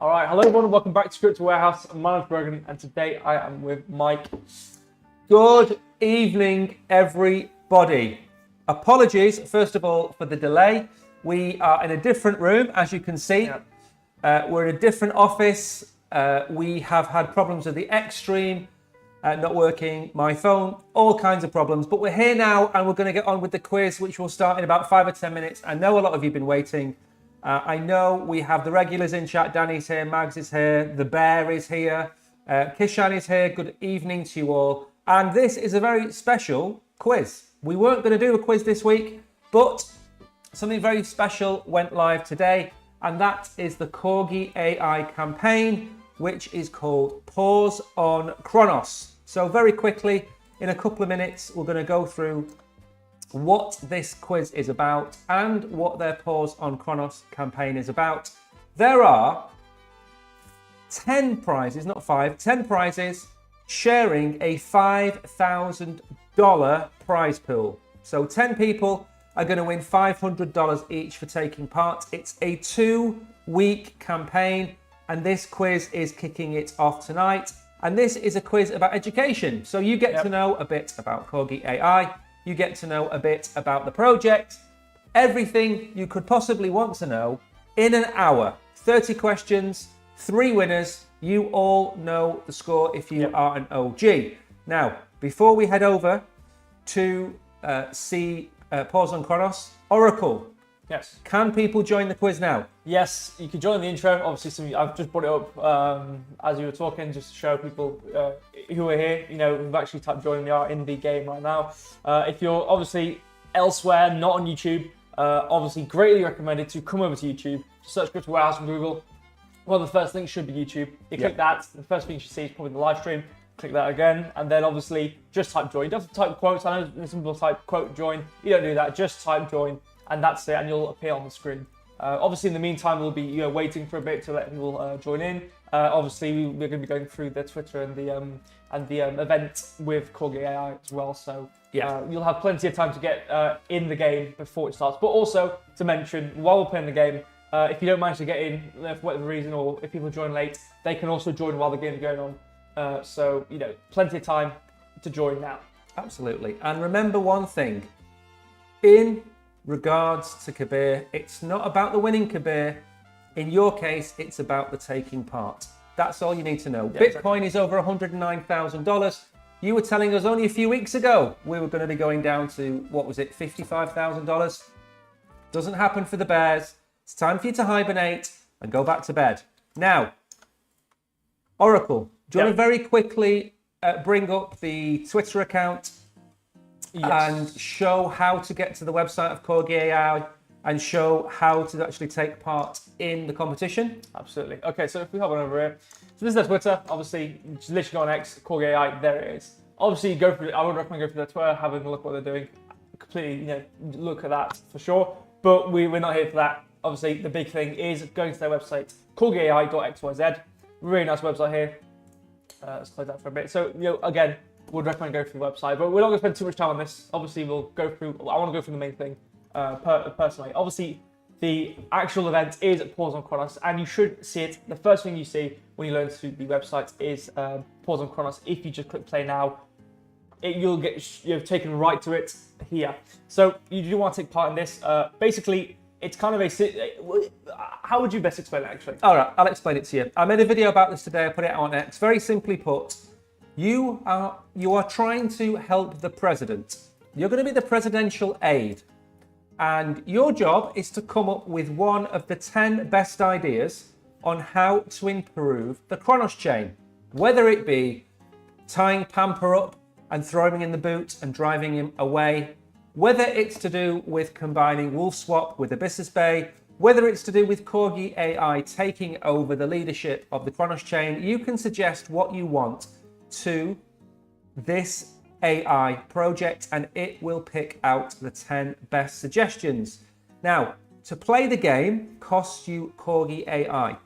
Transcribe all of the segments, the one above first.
All right, hello everyone, welcome back to Crypto Warehouse. My name's Brogan, and today I am with Mike. Good evening, everybody. Apologies, first of all, for the delay. We are in a different room, as you can see. We're in a different office. We have had problems with the X stream not working, my phone, all kinds of problems. But we're here now, and we're going to get on with the quiz, which will start in about 5 or 10 minutes. I know a lot of you have been waiting. I know we have the regulars in chat. Danny's here, Mags is here, the Bear is here, Kishan is here. Good evening to you all. And this is a very special quiz. We weren't going to do a quiz this week, but something very special went live today, and that is the Corgi AI campaign, which is called Pause on Chronos. So very quickly, in a couple of minutes, we're going to go through what this quiz is about and what their Pause on Chronos campaign is about. There are 10 prizes, not 5, 10 prizes sharing a $5,000 prize pool. So 10 people are going to win $500 each for taking part. It's a 2-week campaign, and this quiz is kicking it off tonight. And this is a quiz about education. So you get to know a bit about Corgi AI. You get to know a bit about the project, everything you could possibly want to know in an hour. 30 questions, 3 winners. You all know the score if you are an OG. Now, before we head over to see Pause on Chronos, Oracle. Yes. Can people join the quiz now? Yes, you can join the intro. Obviously, I've just brought it up as you were talking, just to show people who are here. You know, we've actually typed join. We are in the game right now. If you're obviously elsewhere, not on YouTube, obviously greatly recommended to come over to YouTube. Just search Crypto Warehouse on Google. One of the first things should be YouTube. You click that. The first thing you should see is probably the live stream. Click that again, and then obviously just type join. You don't have to type quotes. I know some people type quote join. You don't do that. Just type join, and that's it, and you'll appear on the screen. Obviously, in the meantime, we'll be waiting for a bit to let people join in. Obviously, we're going to be going through the Twitter and the event with Corgi AI as well. So you'll have plenty of time to get in the game before it starts. But also to mention, while we're playing the game, if you don't manage to get in for whatever reason, or if people join late, they can also join while the game is going on. So plenty of time to join now. Absolutely. And remember one thing. In regards to Kabir, it's not about the winning Kabir. In your case, it's about the taking part. That's all you need to know. Bitcoin is over $109,000. You were telling us only a few weeks ago we were going to be going down to, what was it, $55,000? Doesn't happen for the bears. It's time for you to hibernate and go back to bed. Now, Oracle, do you want to very quickly bring up the Twitter account and show how to get to the website of Corgi AI and show how to actually take part in the competition? Absolutely. Okay, so if we hop on over here, so this is their Twitter. Obviously, just literally go on X, Corgi AI, there it is. Obviously, I would recommend going through their Twitter, having a look at what they're doing. Completely, look at that for sure. But we're not here for that. Obviously, the big thing is going to their website, corgiai.xyz. Really nice website here. Let's close that for a bit. So, again, would recommend going through the website, but we're not going to spend too much time on this. Obviously, we'll go through. I want to go through the main thing personally. Obviously, the actual event is Pause on Chronos, and you should see it. The first thing you see when you learn through the website is Pause on Chronos. If you just click play now, you'll get taken right to it here. So you do want to take part in this. Basically, it's kind of how would you best explain it, actually? All right, I'll explain it to you. I made a video about this today. I put it out on X. Very simply put, you are trying to help the president. You're going to be the presidential aide. And your job is to come up with one of the 10 best ideas on how to improve the Chronos chain. Whether it be tying Pamper up and throwing him in the boot and driving him away, whether it's to do with combining WolfSwap with Abyssus Bay, whether it's to do with Corgi AI taking over the leadership of the Chronos chain, you can suggest what you want to this AI project and it will pick out the 10 best suggestions. Now, to play the game costs you Corgi AI.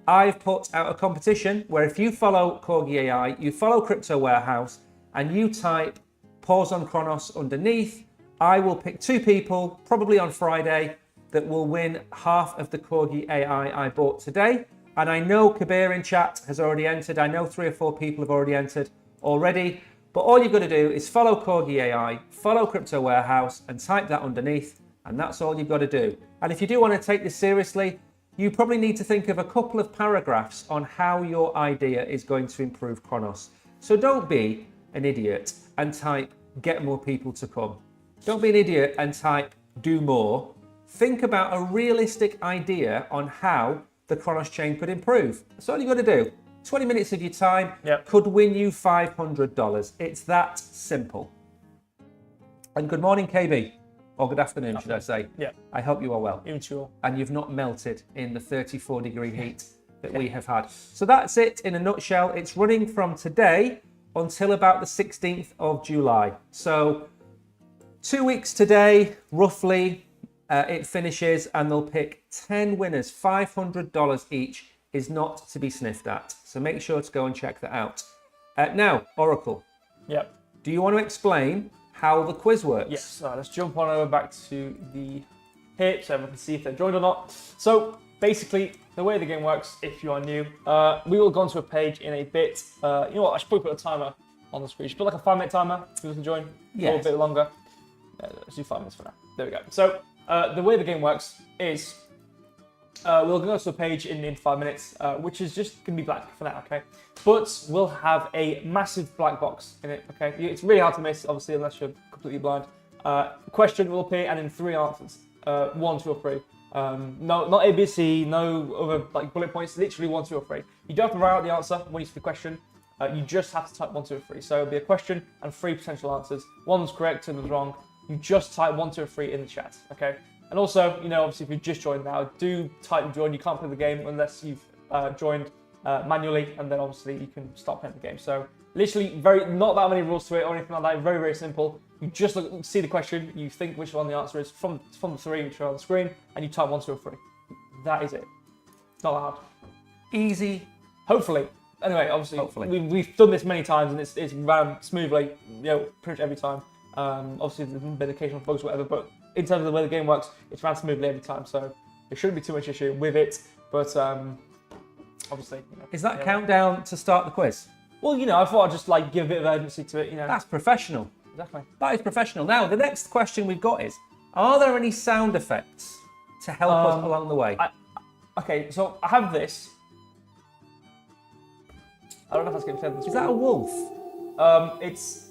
I've put out a competition where if you follow Corgi AI, you follow Crypto Warehouse and you type Pause on Chronos underneath, I will pick 2 people, probably on Friday, that will win half of the Corgi AI I bought today. And I know Kabir in chat has already entered. I know 3 or 4 people have already entered already. But all you've got to do is follow Corgi AI, follow Crypto Warehouse, and type that underneath. And that's all you've got to do. And if you do want to take this seriously, you probably need to think of a couple of paragraphs on how your idea is going to improve Chronos. So don't be an idiot and type, get more people to come. Don't be an idiot and type, do more. Think about a realistic idea on how the Chronos chain could improve. That's all you got to do. 20 minutes of your time could win you $500. It's that simple. And good morning, KB. Or good afternoon, should I say. Yeah. I hope you are well. Even sure. And you've not melted in the 34-degree heat that we have had. So that's it in a nutshell. It's running from today until about the 16th of July. So 2 weeks today, roughly, it finishes, and they'll pick 10 winners. $500 each is not to be sniffed at. So make sure to go and check that out. Now, Oracle. Yep. Do you want to explain how the quiz works? Yes. So let's jump on over back to the here so everyone can see if they're joined or not. So basically, the way the game works, if you are new, we will go onto a page in a bit. You know what? I should probably put a timer on the screen. Should put like a 5-minute timer if you want to join. Yes. Or a bit longer. Let's do 5 minutes for now. There we go. So the way the game works is we'll go to a page in 5 minutes, which is just going to be black for now, okay? But we'll have a massive black box in it, okay? It's really hard to miss, obviously, unless you're completely blind. Question will appear, and then 3 answers. 1, 2, or 3. No, not ABC, no other like bullet points, literally 1, 2, or 3. You don't have to write out the answer when you see the question. You just have to type 1, 2, or 3. So it'll be a question and 3 potential answers. One's correct, 2 is wrong. You just type 1, 2, or 3 in the chat, okay? And also, you know, obviously, if you've just joined now, do type join. You can't play the game unless you've joined manually, and then obviously you can stop playing the game. So literally, not that many rules to it or anything like that. Very, very simple. You just see the question, you think which one the answer is from the 3 which are on the screen, and you type 1, 2, or 3. That is it. It's not hard. Easy. Hopefully. Anyway, obviously, we've done this many times, and it's ran smoothly, you know, pretty much every time. Obviously, there's been occasional bugs or whatever, but in terms of the way the game works, it's ran smoothly every time, so there shouldn't be too much issue with it. But obviously, you know, is that a countdown to start the quiz? Well, you know, I thought I'd just like give a bit of urgency to it. You know, That's professional. Exactly. That is professional. Now, the next question we've got is: are there any sound effects to help us along the way? Okay, so I have this. I don't know if that's getting fed. Is that a wolf? It's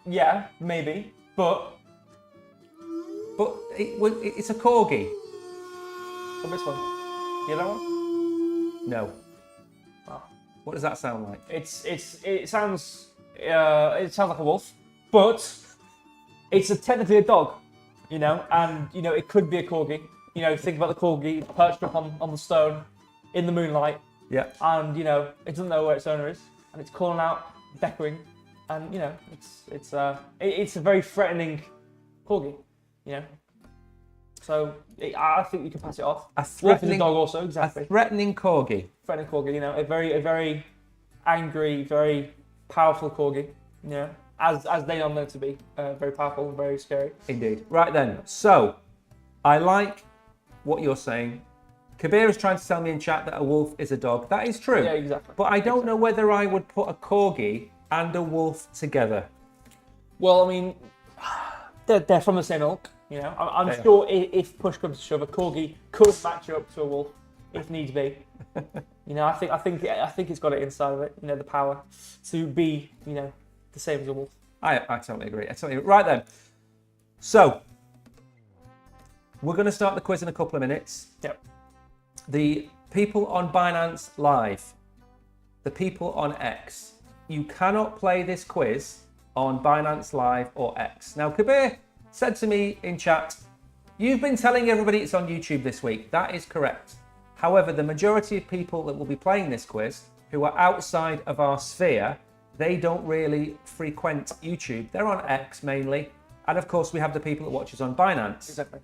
yeah, maybe, but it's a corgi. What this one? The other one? No. Oh. What does that sound like? It sounds like a wolf, but it's technically a dog, you know, and you know it could be a corgi. You know, think about the corgi perched up on the stone in the moonlight. Yeah. And you know it doesn't know where its owner is, and it's calling out, beckoning, and you know it's a very threatening corgi, you know. So I think you can pass it off. A threatening dog also, exactly. A threatening corgi. Threatening corgi, you know, a very angry, very powerful corgi, you know, as they are known to be, very powerful and very scary. Indeed. Right then. So I like what you're saying. Kabir is trying to tell me in chat that a wolf is a dog. That is true. Yeah, exactly. But I don't know whether I would put a corgi and a wolf together. Well, I mean, they're from the same ilk, you know. I'm sure if push comes to shove, a corgi could match up to a wolf if need be. You know, I think it's got it inside of it. You know, the power to be, you know, the same as a wolf. I totally agree. Right then. So we're going to start the quiz in a couple of minutes. Yep. The people on Binance Live, the people on X, you cannot play this quiz on Binance Live or X. Now, Kabir said to me in chat, you've been telling everybody it's on YouTube this week. That is correct. However, the majority of people that will be playing this quiz who are outside of our sphere, they don't really frequent YouTube. They're on X mainly. And of course, we have the people that watch us on Binance. Exactly.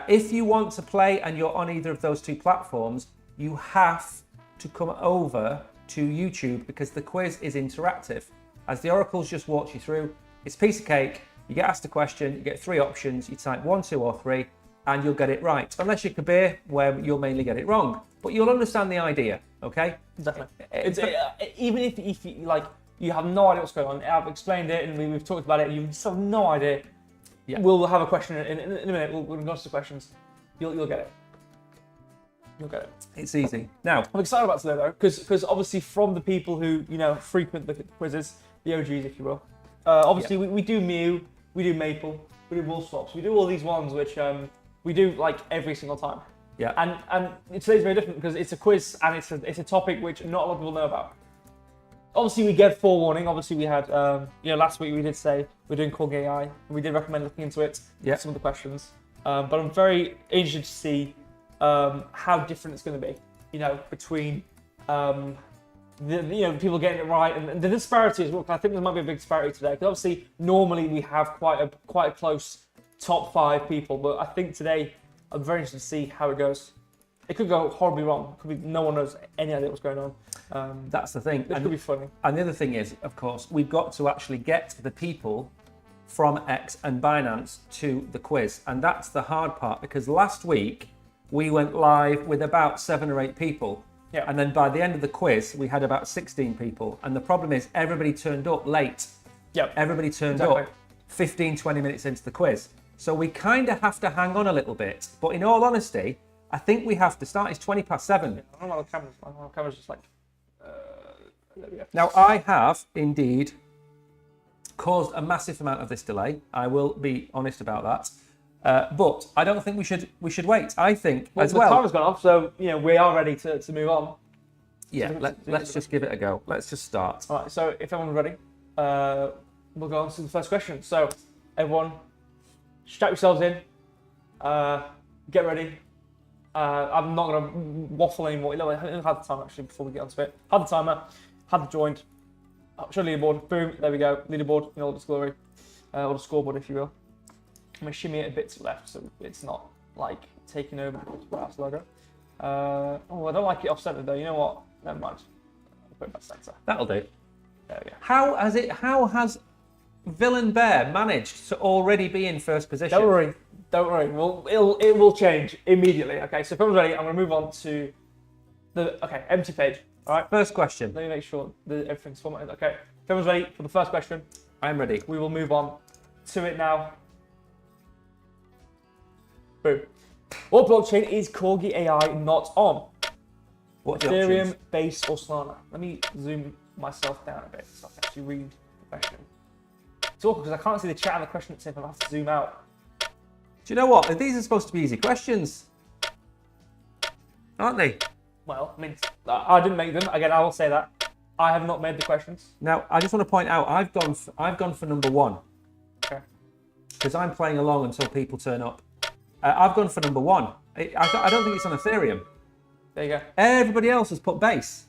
If you want to play and you're on either of those two platforms, you have to come over to YouTube because the quiz is interactive. As the oracles just walked you through, it's a piece of cake. You get asked a question, you get 3 options, you type 1, 2, or 3, and you'll get it right. Unless you're Kabir, where you'll mainly get it wrong. But you'll understand the idea, okay? Definitely. Even if you, like, you have no idea what's going on, I've explained it and we've talked about it, and you still have no idea. Yeah. We'll have a question in a minute. We'll go to the questions. You'll get it. You'll get it. It's easy. Now, I'm excited about today though, because obviously from the people who frequent the quizzes, the OGs, if you will. Obviously we do Mew, we do Maple, we do Wolf Swaps, we do all these ones which we do like every single time. Yeah. And today's very different because it's a quiz and it's a topic which not a lot of people know about. Obviously we get forewarning. Obviously we had last week we did say we're doing CORGIAI AI and we did recommend looking into it. Yeah. Some of the questions. But I'm very interested to see how different it's going to be. Between people getting it right and the disparity as well. I think there might be a big disparity today because obviously normally we have quite a close top 5 people, but I think today I'm very interested to see how it goes. It could go horribly wrong. It could be no one knows any idea what's going on. That's the thing. It could be funny. And the other thing is, of course, we've got to actually get the people from X and Binance to the quiz. And that's the hard part because last week we went live with about 7 or 8 people. Yeah. And then by the end of the quiz, we had about 16 people. And the problem is everybody turned up late. Yep. Everybody turned Exactly. up 15, 20 minutes into the quiz. So we kind of have to hang on a little bit. But in all honesty, I think we have to start. It's 20 past 7. I don't know about the cameras. My camera's just like... there we go. Now, I have indeed caused a massive amount of this delay. I will be honest about that. But I don't think we should wait. I think as well. The timer's gone off, so we are ready to move on. Yeah, let's just give it a go. Let's just start. All right. So if everyone's ready, we'll go on to the first question. So everyone, strap yourselves in. Get ready. I'm not going to waffle anymore. I had the time actually before we get onto it. Had the timer, had the joint. Show leaderboard. Boom. There we go. Leaderboard in all its glory, or the scoreboard, if you will. I'm going to shimmy it a bit to the left so it's not like taking over the Sprouse logo. I don't like it off center though. You know what? Never mind. I'll put it back center. That'll do. There we go. How has Villain Bear managed to already be in first position? Don't worry. Well, it will change immediately. Okay, so if everyone's ready, I'm going to move on to the empty page. All right. First question. Let me make sure that everything's formatted. Okay. If everyone's ready for the first question, I'm ready. we will move on to it now. Boom. What blockchain is Corgi AI not on? What's the Ethereum, options? Base, or Solana? Let me zoom myself down a bit so I can actually read the question. It's awkward because I can't see the chat and the question at the same time. I have to zoom out. Do you know what? These are supposed to be easy questions, aren't they? Well, I mean, I didn't make them. Again, I will say that. I have not made the questions. Now, I just want to point out, I've gone for number 1. Okay. Because I'm playing along until people turn up. I've gone for number 1. I don't think it's on Ethereum. There you go. Everybody else has put Base.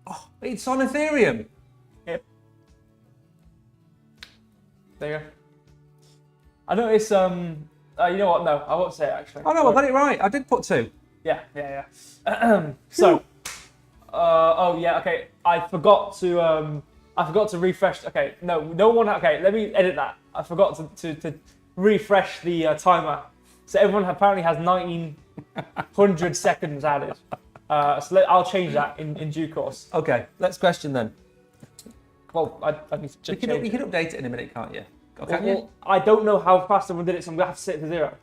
Oh, it's on Ethereum. Yep. There you go. I noticed, you know what? No, I won't say it actually. Oh no, I got it right. I did put 2. Yeah. So, okay. I forgot to refresh. Okay, no one. Okay, let me edit that. I forgot to refresh the timer. So everyone apparently has 1900 seconds added. So I'll change that in due course. Okay, next question then. Well, I need to change You can update it in a minute, can't you? Okay. Well, I don't know how fast everyone did it, so I'm gonna have to set it to 0.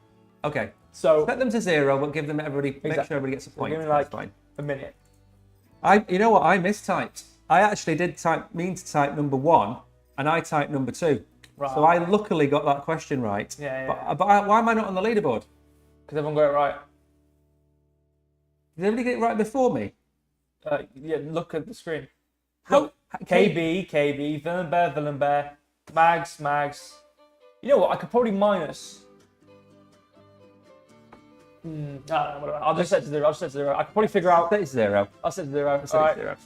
Okay. So Set them to 0, but give them make sure everybody gets a point. give me That's like fine. a minute. You know what? I mistyped. I actually did mean to type number 1, and I typed number 2. Right. So I luckily got that question right. Yeah. But why am I not on the leaderboard? Because everyone got it right. Did everybody get it right before me? Yeah, look at the screen. How? KB, Villain Bear, Mags. You know what? I could probably minus. I don't know, whatever. I'll just set it to 0. I could probably figure out. That is 0. I'll set it to 0. Set it to All right. 0.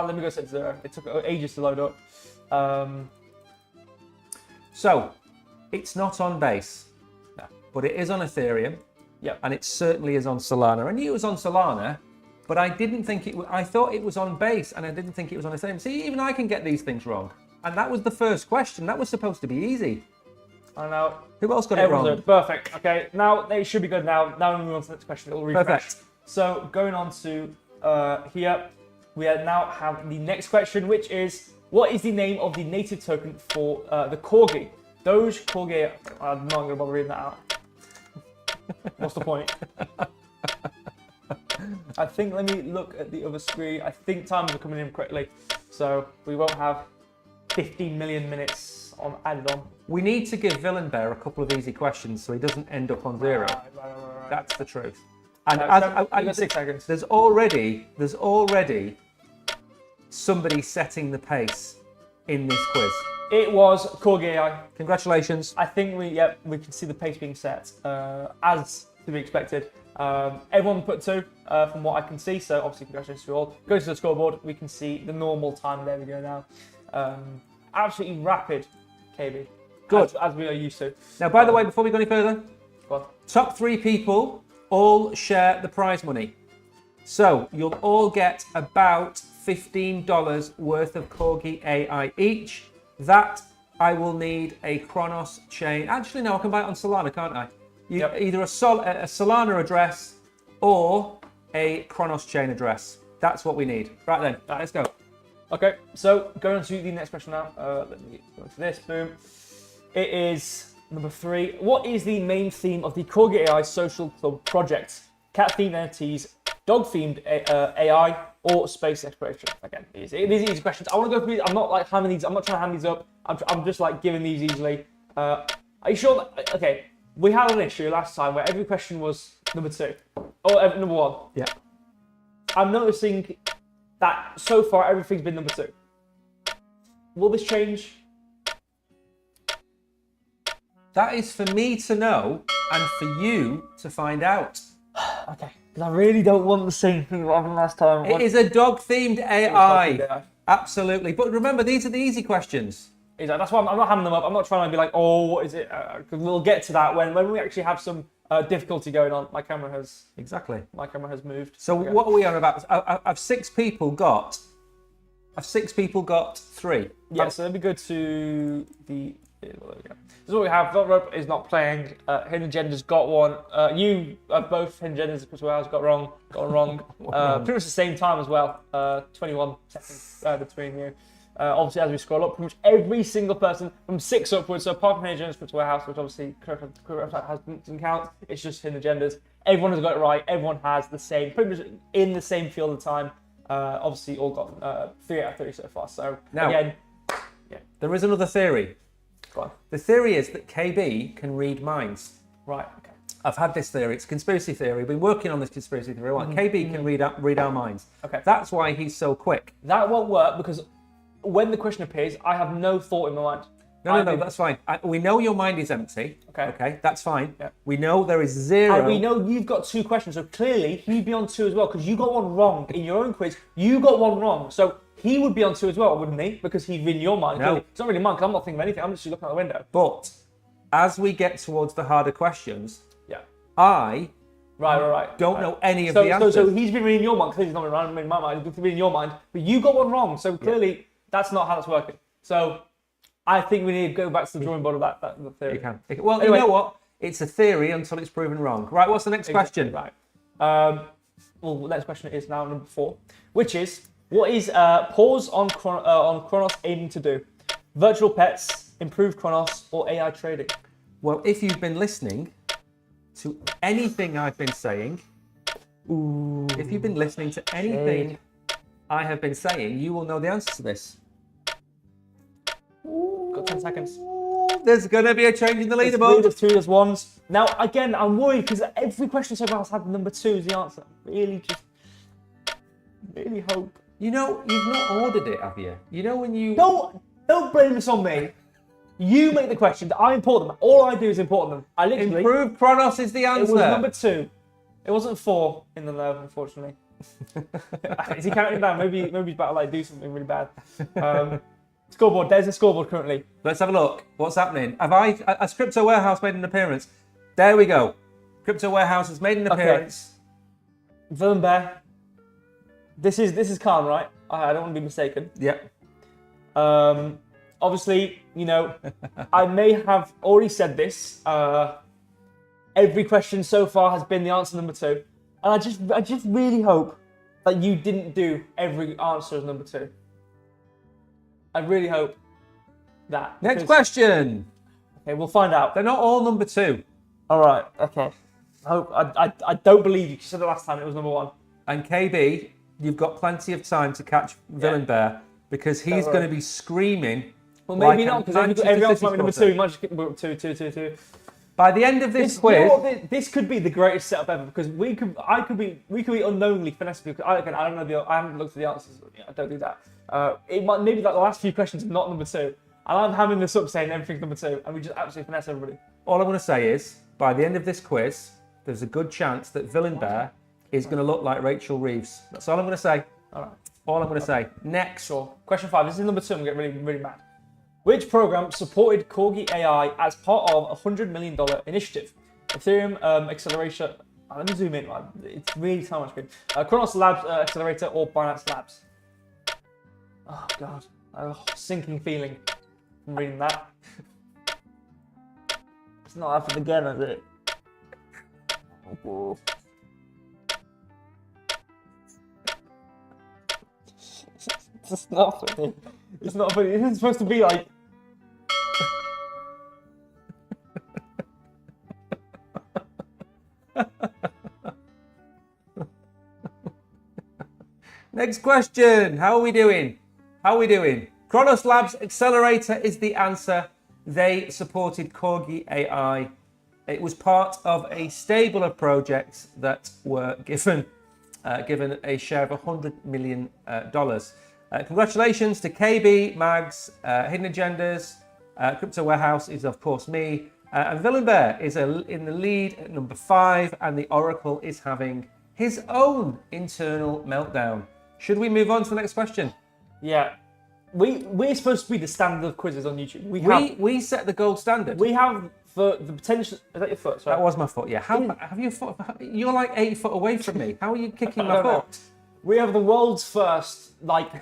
Let me go set it to 0. It took ages to load up. So, it's not on Base, No. but it is on Ethereum. Yep. And it certainly is on Solana. I knew it was on Solana, but I didn't think it was. I thought it was on Base, and I didn't think it was on Ethereum. See, even I can get these things wrong. And that was the first question. That was supposed to be easy. I know. Who else got it Everyone's wrong? done. Perfect. Okay, now they should be good now. Now we move on to the next question. It'll refresh. Perfect. So going on to here, we now have the next question, which is, what is the name of the native token for the Corgi? Doge Corgi. I'm not going to bother reading that out. What's the point? I think, let me look at the other screen. I think times are coming in correctly. So we won't have 15 million minutes added on. We need to give Villain Bear a couple of easy questions so he doesn't end up on zero. Right. That's the truth. And You got 6 seconds. there's already somebody setting the pace in this quiz. It was Corgi AI. Congratulations. I think we can see the pace being set as to be expected. Everyone put 2 from what I can see, so obviously congratulations to you all. Go to the scoreboard, we can see the normal time. There we go now. Absolutely rapid, KB. Good. As we are used to. Now, by the way, before we go any further, Go on. top 3 people all share the prize money. So you'll all get about $15 worth of Corgi AI each. That I will need a Chronos chain. Actually, no, I can buy it on Solana, can't I? Either a Solana address or a Chronos chain address. That's what we need. Right then, let's go. Okay, so going on to the next question now. Let me go into this. Boom. It is number 3. What is the main theme of the Corgi AI social club project? Cat-themed entities, dog-themed AI, or space exploration? Again, these are easy questions. I want to go through these. I'm not like hamming these. I'm not trying to ham these up. I'm just like giving these easily. Are you sure? Okay, we had an issue last time where every question was number 2 or number 1. Yeah. I'm noticing that so far everything's been number 2. Will this change? That is for me to know and for you to find out. Okay, because I really don't want the same thing that happened last time. It is a dog-themed AI. Absolutely. But remember, these are the easy questions. Exactly. That's why I'm not hamming them up. I'm not trying to be like, oh, what is it? Because we'll get to that when we actually have some difficulty going on. My camera has moved. So Okay. what are we on about? Have 6 people got 3? Yeah, so let me go to the... There we go. This is what we have. Dot Rope is not playing. Hidden Agenda's got one. You both Hidden Agendas as well got wrong. Pretty much the same time as well. 21 seconds between you. Obviously, as we scroll up, pretty much every single person from 6 upwards, so apart from Hidden Agendas, Warehouse, which obviously correct doesn't count, it's just Hidden Agendas. Everyone has got it right. Everyone has the same, pretty much in the same field of time. Obviously, all got 3 out of 3 so far. So, now, again, there is another theory. Go on. The theory is that KB can read minds. Right, okay. I've had this theory. It's a conspiracy theory. We've been working on this conspiracy theory. KB can read our minds. Okay. That's why he's so quick. That won't work because when the question appears, I have no thought in my mind. No, that's fine. We know your mind is empty. Okay, that's fine. Yeah. We know there is 0. And we know you've got 2 questions, so clearly he'd be on 2 as well because you got one wrong in your own quiz. You got one wrong, so he would be on 2 as well, wouldn't he? Because he's in your mind. No. Clearly. It's not really mine because I'm not thinking of anything. I'm just looking out the window. But as we get towards the harder questions, Yeah. I Right. don't know any of the answers. So he's been reading your mind. Clearly he's not been in my mind. He's been reading your mind. But you got one wrong, so clearly that's not how that's working. So I think we need to go back to the drawing board of that theory. You can. Well, Anyway. you know what? It's a theory until it's proven wrong. Right, what's the next question? Right. Well, the next question is now number 4, which is, what is pause on Chronos aiming to do? Virtual pets, improved Chronos, or AI trading? Well, if you've been listening to anything I've been saying, if you've been listening to anything I have been saying, you will know the answer to this. Got 10 seconds. There's going to be a change in the leaderboard. There's 2, there's 1s. Now, again, I'm worried because every question so far has had number 2 as the answer. Really hope. You know, you've not ordered it, have you? You know when you... Don't blame this on me. You make the questions. I import them. All I do is import them. I literally... Improved Chronos is the answer. It was number 2. It wasn't 4 in the low, unfortunately. Is he counting down? Maybe he's about to like do something really bad. Scoreboard. There's a scoreboard currently. Let's have a look. What's happening? Has Crypto Warehouse made an appearance? There we go. Crypto Warehouse has made an appearance. Villain Bear. This is Khan, right? I don't want to be mistaken. Yep. obviously, I may have already said this. Every question so far has been the answer number 2. And I just really hope that you didn't do every answer as number 2. I really hope that. Next question. Okay, we'll find out. They're not all number 2. All right, okay. I don't believe you said the last time it was number 1. And KB, you've got plenty of time to catch Villain Bear because he's going to be screaming. Well, maybe not, because every answer might be number 2. You might just get 2. By the end of this quiz, this could be the greatest setup ever, because we could be unknowingly finessing people. I don't know I haven't looked at the answers. I don't do that. It might maybe like the last few questions are not number 2, and I'm having this up saying everything's number 2, and we just absolutely finesse everybody. all I'm going to say is, by the end of this quiz, there's a good chance that Villain Bear is going to look like Rachel Reeves. That's all I'm going to say. All right. All I'm going to say. Next. Sure. Question 5. This is number 2. I'm getting really, really mad. Which program supported Corgi AI as part of a $100 million initiative? Ethereum Accelerator. Let me zoom in. It's really so much good. Kronos Labs Accelerator or Binance Labs? Oh, God. I have a sinking feeling from reading that. It's not happened again, is it? Oh. It's not funny. It's not funny. It isn't supposed to be like... Next question. How are we doing? Kronos Labs Accelerator is the answer. They supported Corgi AI. It was part of a stable of projects that were given a share of $100 million. Congratulations to KB, Mags, Hidden Agendas, Crypto Warehouse is of course me, and Villain Bear is in the lead at number 5, and the Oracle is having his own internal meltdown. Should we move on to the next question? Yeah. We're supposed to be the standard of quizzes on YouTube. We set the gold standard. We have the potential... Is that your foot? Sorry. That was my foot, yeah. Have your foot... You're like 8 foot away from me. How are you kicking my foot? We have the world's first, YouTube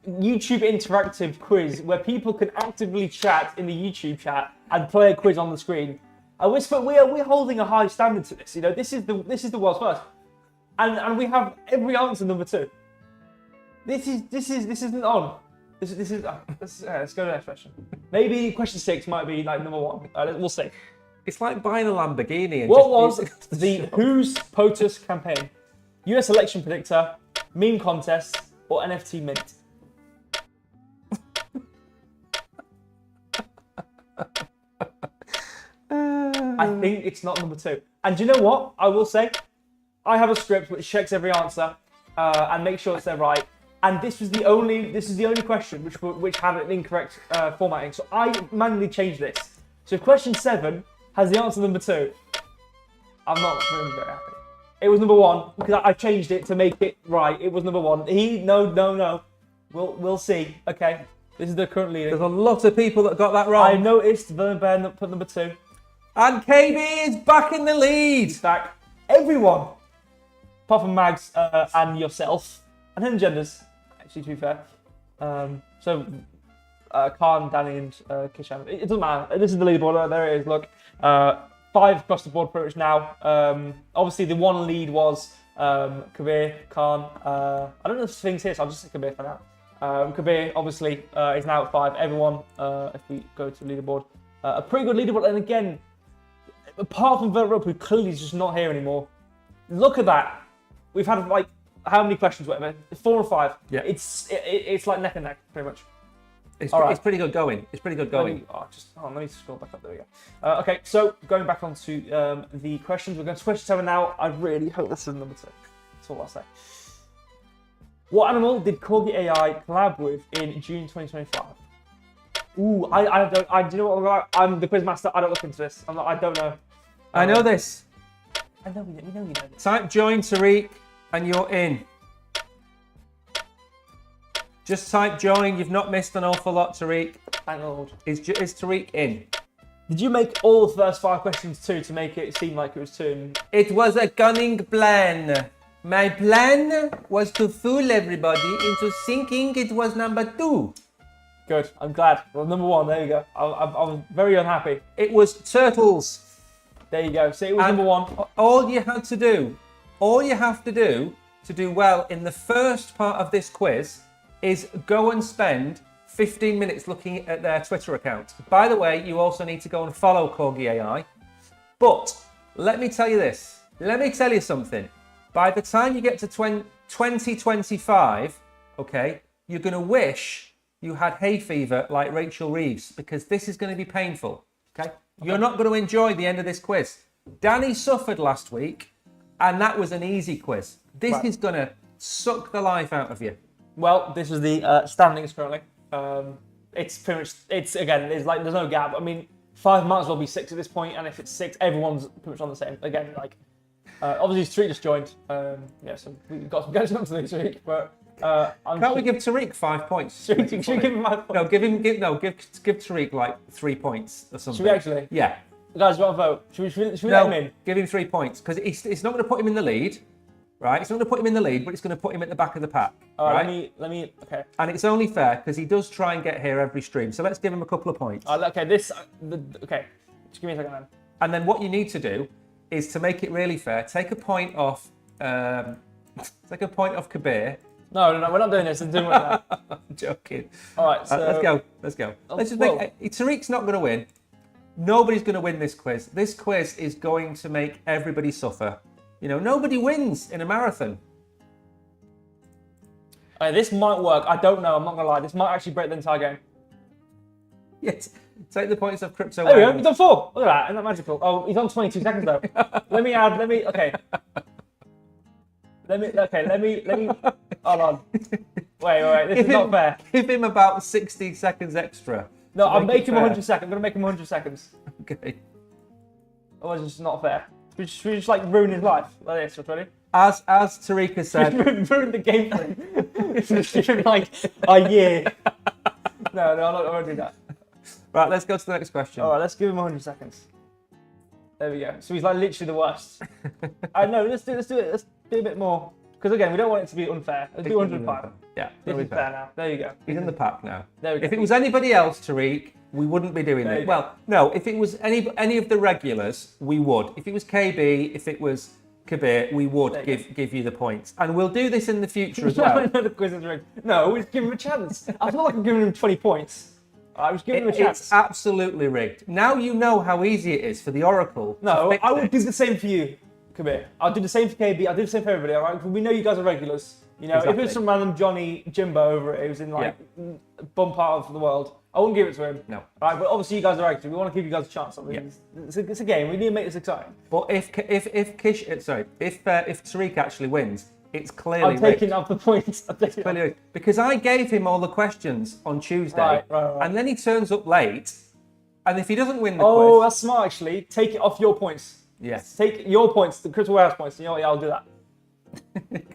interactive quiz where people can actively chat in the YouTube chat and play a quiz on the screen. And we're holding a high standard to this. This is the world's first, and we have every answer number 2. This isn't on. Let's go to the next question. Maybe question 6 might be like number 1. We'll see. It's like buying a Lamborghini. And what was the Who's POTUS campaign? US election predictor, meme contest, or NFT mint? I think it's not number 2. And do you know what? I will say, I have a script which checks every answer and makes sure it's there right. And this is the only question which had an incorrect formatting. So I manually changed this. So question 7 has the answer number 2. I'm not really very happy. It was number 1 because I changed it to make it right. It was number 1. No. We'll see. Okay, this is the current leader. There's a lot of people that got that wrong. I noticed Villain Bear put number 2. And KB is back in the lead. He's back. Everyone, apart from Mags and yourself and Hidden Agendas, actually to be fair. Khan, Danny, and Kishan. It doesn't matter. This is the leaderboard. There it is. Look. 5 across the board pretty much now. Obviously, the one lead was Kabir, Khan. I don't know if things here, so I'll just say Kabir for now. Kabir, obviously, is now at 5. Everyone, if we go to leaderboard, a pretty good leaderboard. And again, apart from Vertirope, who clearly is just not here anymore, look at that. We've had like how many questions, whatever? 4 or 5. Yeah. It's like neck and neck, pretty much. It's pretty good going. Let me scroll back up. There we go. Okay, so going back onto the questions, we're going to question 7 now. I really hope this is number 2. That's all I'll say. What animal did Corgi AI collab with in June 2025? Ooh, do you know what? I'm the quiz master. I don't look into this. I don't know. I know this. I know we know you know this. Type join Tariq and you're in. Just type join. You've not missed an awful lot, Tariq. Thank Lord. Is Tariq in? Did you make all the first 5 questions 2 to make it seem like it was 2? It was a cunning plan. My plan was to fool everybody into thinking it was number 2. Good. I'm glad. Well, number one. There you go. I was very unhappy. It was turtles. There you go. So it was And number one. all you have to do to do well in the first part of this quiz is go and spend 15 minutes looking at their Twitter account. By the way, you also need to go and follow Corgi AI. But let me tell you this. Let me tell you something. By the time you get to 2025, okay, you're going to wish you had hay fever like Rachel Reeves, because this is going to be painful, okay? You're not going to enjoy the end of this quiz. Danny suffered last week, and that was an easy quiz. This is going to suck the life out of you. Well, this is the standings currently. It's pretty much, it's like there's no gap. I mean, 5 might as well be 6 at this point, and if it's 6, everyone's pretty much on the same. Again, like obviously Tariq just joined. Yeah, so we've got some catching up to this week. But can't we give Tariq 5 points? Should we give him 5 points? No, give Tariq like 3 points or something. Should we actually? Yeah. Guys, you want to vote? Should we let him in? Give him 3 points, because it's not going to put him in the lead, right? It's not going to put him in the lead, but it's going to put him at the back of the pack. All right? Let me. Okay. And it's only fair because he does try and get here every stream. So let's give him a couple of points. Okay. Okay. Just give me a second then. And then what you need to do is, to make it really fair, take a point off. Kabir. No, we're not doing this. I'm doing it now. I'm joking. All right. So Let's go. Let's just Tariq's not going to win. Nobody's going to win this quiz. This quiz is going to make everybody suffer. You know, nobody wins in a marathon. This might work. I don't know. I'm not going to lie. This might actually break the entire game. Yes. Take the points of crypto. There we go. He's on 4. Look at that. Isn't that magical? Oh, he's on 22 seconds though. Okay. Let me. Hold on. Wait. This is not fair. Give him about 60 seconds extra. No, I'm making him 100 seconds. I'm going to make him 100 seconds. Okay. Otherwise, it's just not fair. Should we just like ruin his life like this? Ready? As Tariq has said, ruin the game for him. Just give him like a year. No, I'm not going to do that. Right, let's go to the next question. All right, let's give him 100 seconds. There we go. So he's like literally the worst. I know. Let's do it. Let's do a bit more. Because again, we don't want it to be unfair. Let's do 105. Yeah, this is fair now. There you go. He's in the pack now. There we go. If it was anybody else, Tariq, we wouldn't be doing it. Well, no. If it was any of the regulars, we would. If it was KB, if it was Kabir, we would give you the points, and we'll do this in the future as well. No, we just give him a chance. I feel like I'm giving him 20 points. I was giving him a chance. It's absolutely rigged. Now you know how easy it is for the Oracle. No, I would do the same for you, Kabir. I'll do the same for KB. I'll do the same for everybody. All right? We know you guys are regulars. You know, if it was some random Johnny Jimbo over it, who's in like a bum part of the world, I wouldn't give it to him. No. Right, but obviously you guys are regulars. We want to give you guys a chance. I mean, it's a game. We need to make this exciting. But if Tariq actually wins, it's clearly I'm taking up the points. Because I gave him all the questions on Tuesday, right. And then he turns up late, and if he doesn't win the quiz, quiz, that's smart actually. Take it off your points. Yes. Take your points, the Crystal Warehouse points. You know what? Yeah, I'll do that.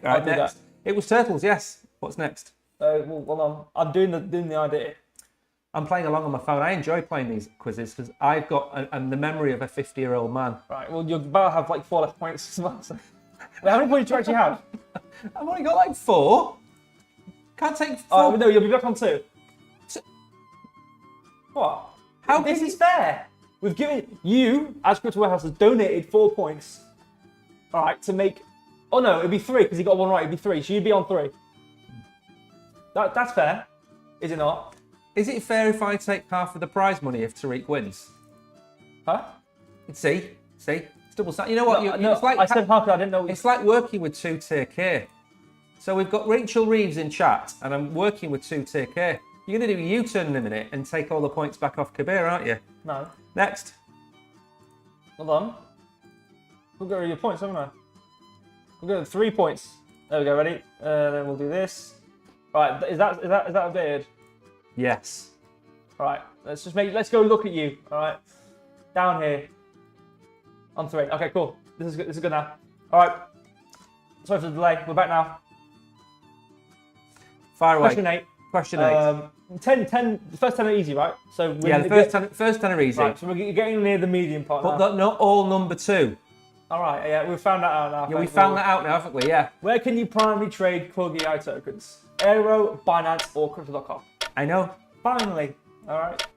I'll do that. It was turtles. Yes. What's next? Well, I'm doing the idea. I'm playing along on my phone. I enjoy playing these quizzes because I've got the memory of a 50-year-old man. Right. Well, you're about to have like 4 less points as well. So. Wait, how many points do you actually have? I've only got like 4. Can't take 4. No, you'll be back on 2. What? How this is fair. We've given you, as Crystal Warehouse, has donated 4 points. All right, to make. Oh no, it'd be 3 because he got 1 right. It'd be 3, so you'd be on 3. That's fair, is it not? Is it fair if I take half of the prize money if Tariq wins? Huh? See, it's double stack. You know what? It's like I said half. I didn't know. It's like working with 2-tier K. So we've got Rachel Reeves in chat, and I'm working with 2-tier K. You're going to do a U-turn in a minute and take all the points back off Kabir, aren't you? No. Next. Hold on. We'll go your points, haven't I? We'll go 3 points. There we go. Ready? Then we'll do this. Right. Is that a beard? Yes. All right. Let's go look at you. All right. Down here. On 3. Okay. Cool. This is good. This is good now. All right. Sorry for the delay. We're back now. Fire away. Question 8. 10. The first 10 are easy, right? So the first 10 are easy. Right. So we're getting near the medium part. But not all number 2. All right. Yeah. We've found that out now. Yeah, we found that out now, haven't we? Yeah. Where can you primarily trade CORGIAI tokens? Aero, Binance, or Crypto.com? I know. Finally. All right.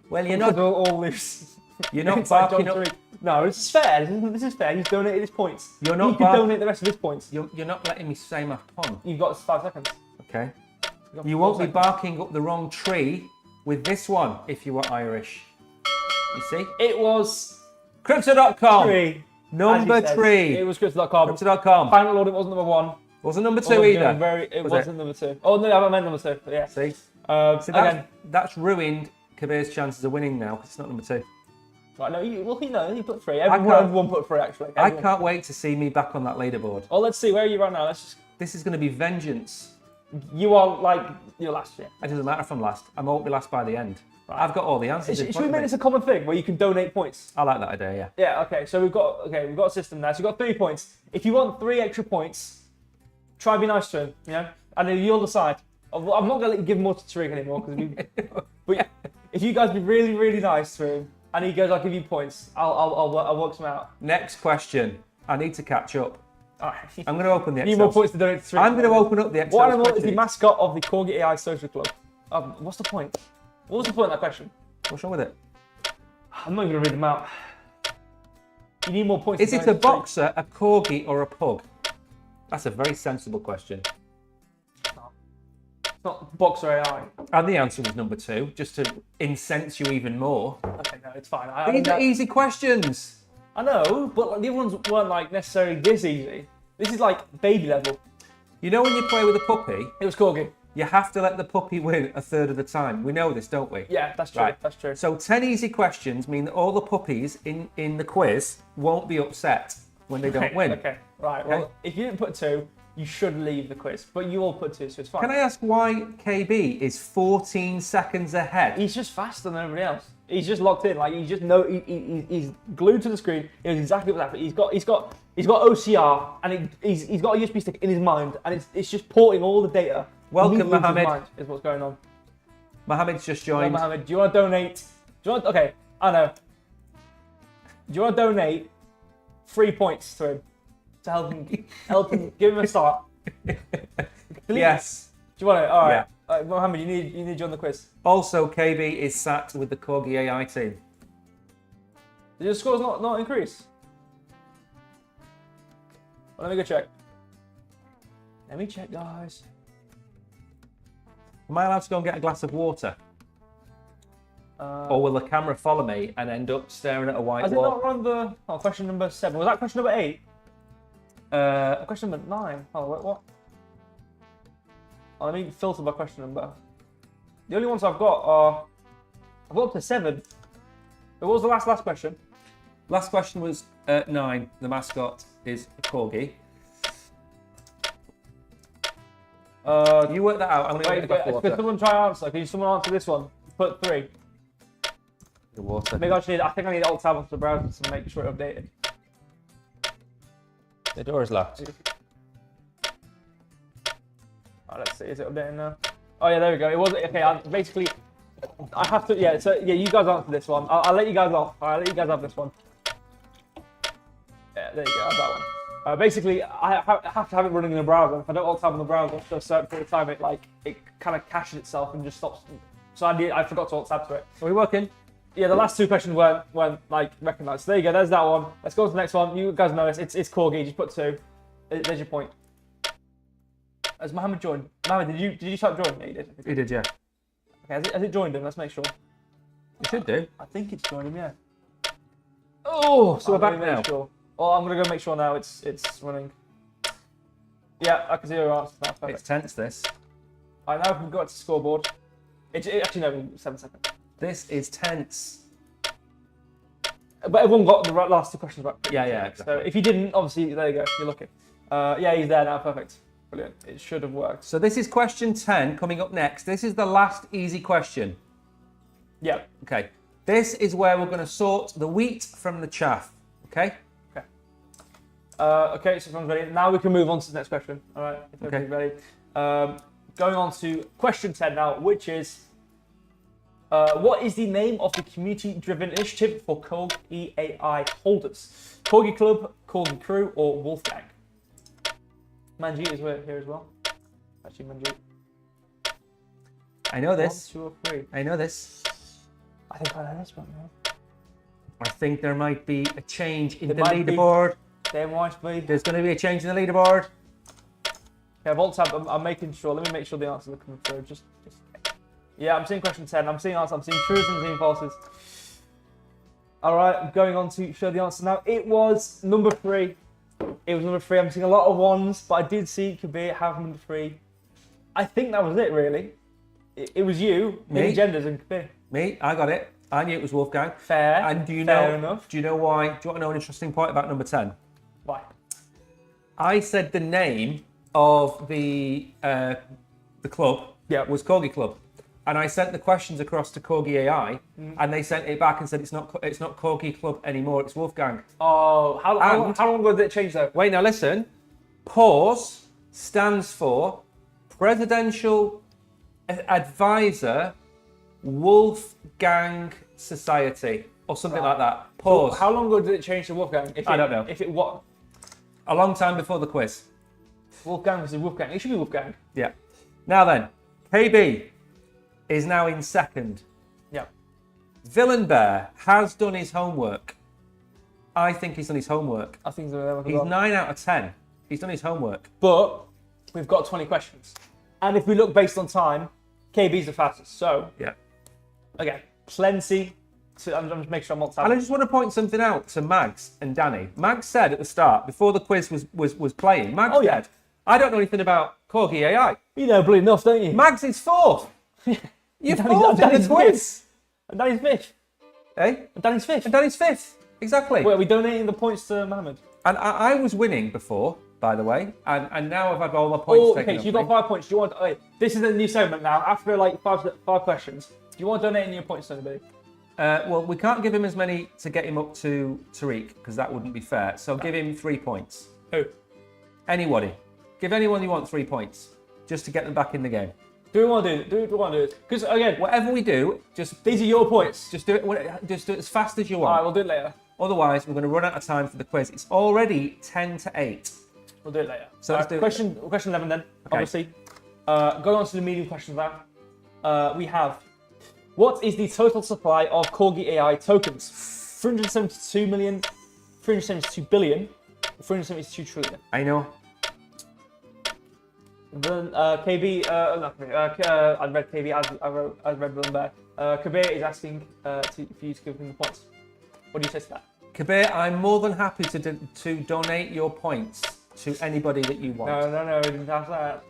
Well, you're not all loose. you're not It's like barking John up. Three. No, this is fair. This is fair. He's donated his points. You're not He can bark- donate the rest of his points. You're not letting me say my pun. You've got 5 seconds. Okay. You've got You 4 won't be seconds. barking up the wrong tree with this one if you were Irish. You see? It was Crypto.com. 3. Number as you said. 3. It was Crypto.com. Crypto.com. Final Order wasn't number 1. Wasn't number 2 Wasn't either. It Was wasn't number 2. Oh no, I meant number 2. But yeah. See? So Again. that's ruined Kabir's chances of winning now because it's not number 2. Right, no, he put 3. can't- Everyone put 3 actually. I Everyone. can't wait to see me back on that leaderboard. Oh, let's see. Where are you right now? Let's just. This is going to be vengeance. You are like your last year. It doesn't matter if I'm last. I won't be last by the end. Right. I've got all the answers. in Should front we of make me. this a common thing where you can donate points? I like that idea, yeah. Yeah. Okay. So we've got a system there. So you've got 3 points. If you want 3 extra points, try and be nice to him. You know, and then you'll decide. I'm not going to let you give more to Tariq anymore but if you guys be really, really nice to him, and he goes, "I'll give you points," I'll work some out. Next question. I need to catch up. All right. I'm going to open the Need Excel. more points to donate to Tariq. I'm going to open up the Excel What animal is the spreadsheet. mascot of the Corgi AI Social Club? What's the point? What was the point of that question? What's wrong with it? I'm not even going to read them out. You need more points. Is to it a donate to Tariq. boxer, a corgi, or a pug? That's a very sensible question. It's not boxer AI. And the answer was number 2, just to incense you even more. Okay, no, it's fine. I These are easy questions. I know, but like, the other ones weren't like necessarily this easy. This is like baby level. You know when you play with a puppy, It was Corgi. you have to let the puppy win a third of the time. We know this, don't we? Yeah, that's true. Right. That's true. So 10 easy questions mean that all the puppies in the quiz won't be upset when they don't win. Okay, right. Okay. Well, if you didn't put 2, you should leave the quiz. But you all put 2, so it's fine. Can I ask why KB is 14 seconds ahead? He's just faster than everybody else. He's just locked in. Like, you just know he's glued to the screen. He knows exactly what's happening. He's got OCR, and he's got a USB stick in his mind, and it's just porting all the data. Welcome, immediately into his Mohammed. mind is what's going on. Mohammed's just Well, joined. Mohammed, do you want to donate? Okay, I know. Do you want to donate 3 points to him to help him, give him a start? Yes. Do you want it? All right. Yeah. Mohammed, you need to join the quiz. Also, KB is sat with the Corgi AI team. Did your scores not increase? Well, let me go check. Let me check, guys. Am I allowed to go and get a glass of water? Uh, Or will the camera follow me and end up staring at a white Has it wall? not run the... Oh, question number 7. Was that question number 8? Question number 9. Oh, wait, what? Oh, let me filter by question number. The only ones I've got are... I've got up to 7. What was the last question? Last question was 9. The mascot is a Corgi. You work that out. I'm going to Wait, get a glass of could water. someone try to answer? Can someone answer this one? Put 3. The water. Maybe I think I need alt tab onto the browser to make sure it's updated. The door is locked. Oh, let's see, is it updating now? Oh yeah, there we go. It was okay. Basically, I have to. Yeah, so yeah, you guys answer this one. I'll let you guys off. I'll let you guys have this one. Yeah, there you go. Have that one. Basically, I have to have it running in the browser. If I don't alt tab on the browser for a certain period of time, it kind of caches itself and just stops. So I forgot to alt tab to it. Are we working? Yeah, the last 2 questions weren't like recognised. So there you go. There's that one. Let's go on to the next one. You guys know it's Corgi. Just put 2. There's your point. Has Mohammed joined? Mohammed, did you start joining? Yeah, you did. He did, yeah. Okay, has it joined him? Let's make sure. You should do. I think it's joined him. Yeah. Oh, so we're Let back me make now. Sure. Oh, I'm gonna go make sure now it's running. Yeah, I can see your answers now. Perfect. It's tense, this. All right, now we can go to scoreboard. Actually no, 7 seconds. This is tense. But everyone got the last 2 questions right. Yeah, yeah, So exactly. if you didn't, obviously there you go. You're lucky. Yeah, he's there now. Perfect. Brilliant. It should have worked. So this is question 10 coming up next. This is the last easy question. Yeah. Okay. This is where we're going to sort the wheat from the chaff. Okay? Okay. Okay, so everyone's ready. Now we can move on to the next question. All right, if Okay. everybody's ready. Going on to question 10 now, which is, what is the name of the community-driven initiative for Corgi AI holders? Corgi Club, Corgi Crew, or Wolfgang? Manjeet is here as well. Actually, Manjeet. I know this. 1, 2, or 3. I know this. I think I know this one, man. I think there might be a change in There the might be. leaderboard. There might be. There's going to be a change in the leaderboard. Yeah, Vault tab, I'm making sure. Let me make sure the answers are coming through. Just. Yeah, I'm seeing question 10. I'm seeing answers. I'm seeing truths and seeing falses. All right, I'm going on to show the answer now. It was number 3. It was number 3. I'm seeing a lot of ones, but I did see Kabir have number 3. I think that was it, really. It was you, Me? genders, and Kabir. Me, I got it. I knew it was Wolfgang. Fair. And do you fair know? enough. Do you know why? Do you want to know an interesting point about number 10? Why? I said the name of the club was Corgi Club, and I sent the questions across to Corgi AI, and they sent it back and said it's not Corgi Club anymore. It's Wolfgang. Oh, how long ago did it change though? Wait, now listen. PAWS stands for Presidential Advisor Wolfgang Society, or something like that. So PAWS. how long ago did it change to Wolfgang? I don't know. If it what? A long time before the quiz. Wolfgang versus Wolfgang. It should be Wolfgang. Yeah. Now then, KB is now in second. Yeah. Villain Bear has done his homework. I think he's done his homework. I think He's 9 out of 10. He's done his homework. But we've got 20 questions. And if we look based on time, KB's the fastest. So, Yeah. again, plenty to. I'm just making sure I'm not And I just want to point something out to Mags and Danny. Mags said at the start, before the quiz was playing, Mags said, I don't know anything about Corgi AI. You know, bloody enough, don't you? Mags is fourth. You're fourth in Danny's the quiz. And Danny's 5th. Eh? And Danny's 5th. And Danny's fifth. Exactly. Wait, are we donating the points to Mohammed? And I was winning before, by the way, and now I've had all my points taken okay, so you got 5 points. Do you want? This is a new segment now. After like five questions, do you want to donate any of your points to anybody? Well, we can't give him as many to get him up to Tariq, because that wouldn't be fair. So give him 3 points. Who? Anybody. Give anyone you want 3 points, just to get them back in the game. Do we want to do it? Do we want to do it? Because again, Whatever we do, these are your points. just do it as fast as you All right, want. we'll do it later. Otherwise, we're going to run out of time for the quiz. It's already 10 to 8. We'll do it later. So let's do it. Question 11 then, obviously. Going on to the medium questions now. We have, what is the total supply of Corgi AI tokens? 372 million, 372 billion, 372 trillion. I know. Then KB, I read KB, I read Villain Bear. Kabir is asking for you to give him the points. What do you say to that? Kabir, I'm more than happy to donate your points to anybody that you want. No, he didn't ask that.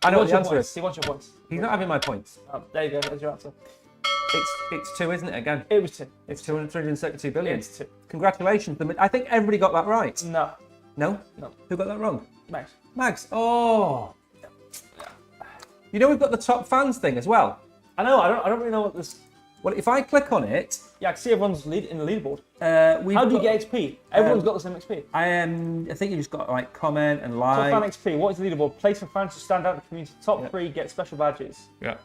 I know what the He answer is. He wants your points. He's not having my points. Oh, there you go, that's your answer. It's 2, isn't it, again? It was 2. It's 372 billion. It's 2. Congratulations. I think everybody got that right. No. No? No. Who got that wrong? Max. Mags. Oh. You know we've got the top fans thing as well. I know, I don't really know what this... Well, if I click on it... Yeah, I can see everyone's in the leaderboard. How do you get XP? Everyone's got the same XP. I think you just got like comment and Top like. fan XP, what is the leaderboard? Place for fans to stand out in the community. Top 3 get special badges. Yeah.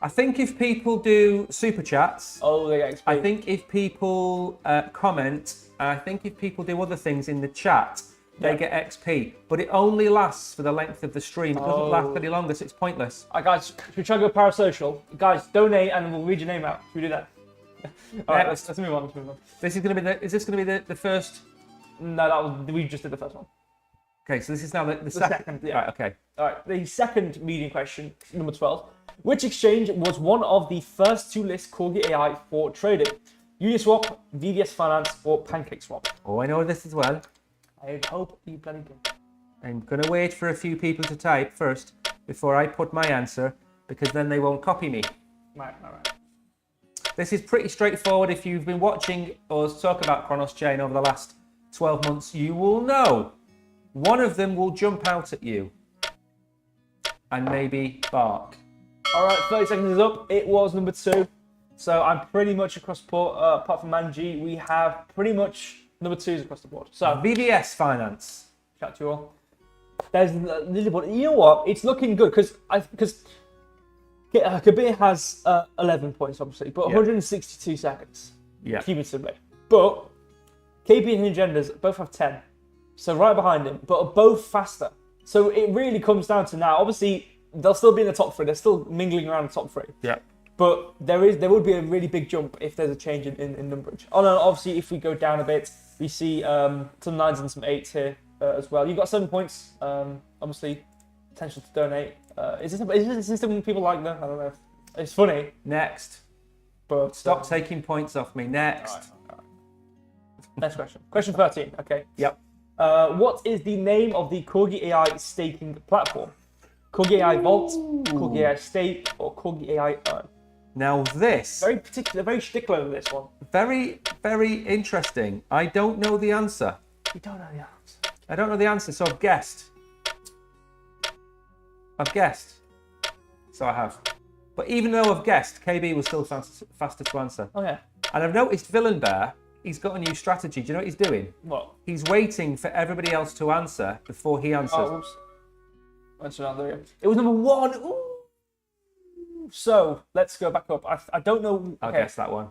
I think if people do super chats, Oh, they get XP. I think if people comment, I think if people do other things in the chat, they get XP. But it only lasts for the length of the stream. It doesn't last any longer, so it's pointless. Alright, guys, should we try to go parasocial? Guys, donate and we'll read your name out. Should we do that? Alright, let's move on. This is going to be is this going to be the first? No, we just did the first one. Okay, so this is now the second. Yeah. Right, okay. Alright, the second medium question, number 12. Which exchange was one of the first to list Corgi AI for trading? Uniswap, VVS Finance, or PancakeSwap? Oh, I know this as well. I hope you bloody do. I'm going to wait for a few people to type first before I put my answer, because then they won't copy me. Right. This is pretty straightforward. If you've been watching us talk about Chronos Chain over the last 12 months, you will know one of them will jump out at you and maybe bark. All right, 30 seconds is up. It was number 2. So I'm pretty much across the board, apart from Manji, we have pretty much number 2s across the board. So VVS Finance. Chat to you all. There's the leaderboard. You know what? It's looking good because Kabir has 11 points, obviously, but 162 seconds Yeah. cumulatively. But KB and Engenders both have 10. so right behind him, but are both faster. So it really comes down to now. Obviously, they'll still be in the top three. They're still mingling around the top three. Yeah. But there would be a really big jump if there's a change in numberage. Oh no, obviously if we go down a bit, we see some 9s and some 8s here as well. You've got 7 points. Obviously, potential to donate. Is this something people like though? I don't know. It's funny. Next. But Stop taking points off me. Next. All right. Next question. Question 13. Okay. Yep. What is the name of the Corgi AI staking platform? Corgi AI Vault, Corgi AI Stake, or Corgi AI Earn? Now this. Very particular, very stickler with this one. Very, very interesting. I don't know the answer. You don't know the answer. I don't know the answer, so I've guessed. So I have. But even though I've guessed, KB was still faster to answer. Oh yeah. And I've noticed Villain Bear, he's got a new strategy. Do you know what he's doing? What? He's waiting for everybody else to answer before he answers. Oh, oops. That's another. It was number 1. Ooh. So let's go back up. I don't know. I'll guess that one.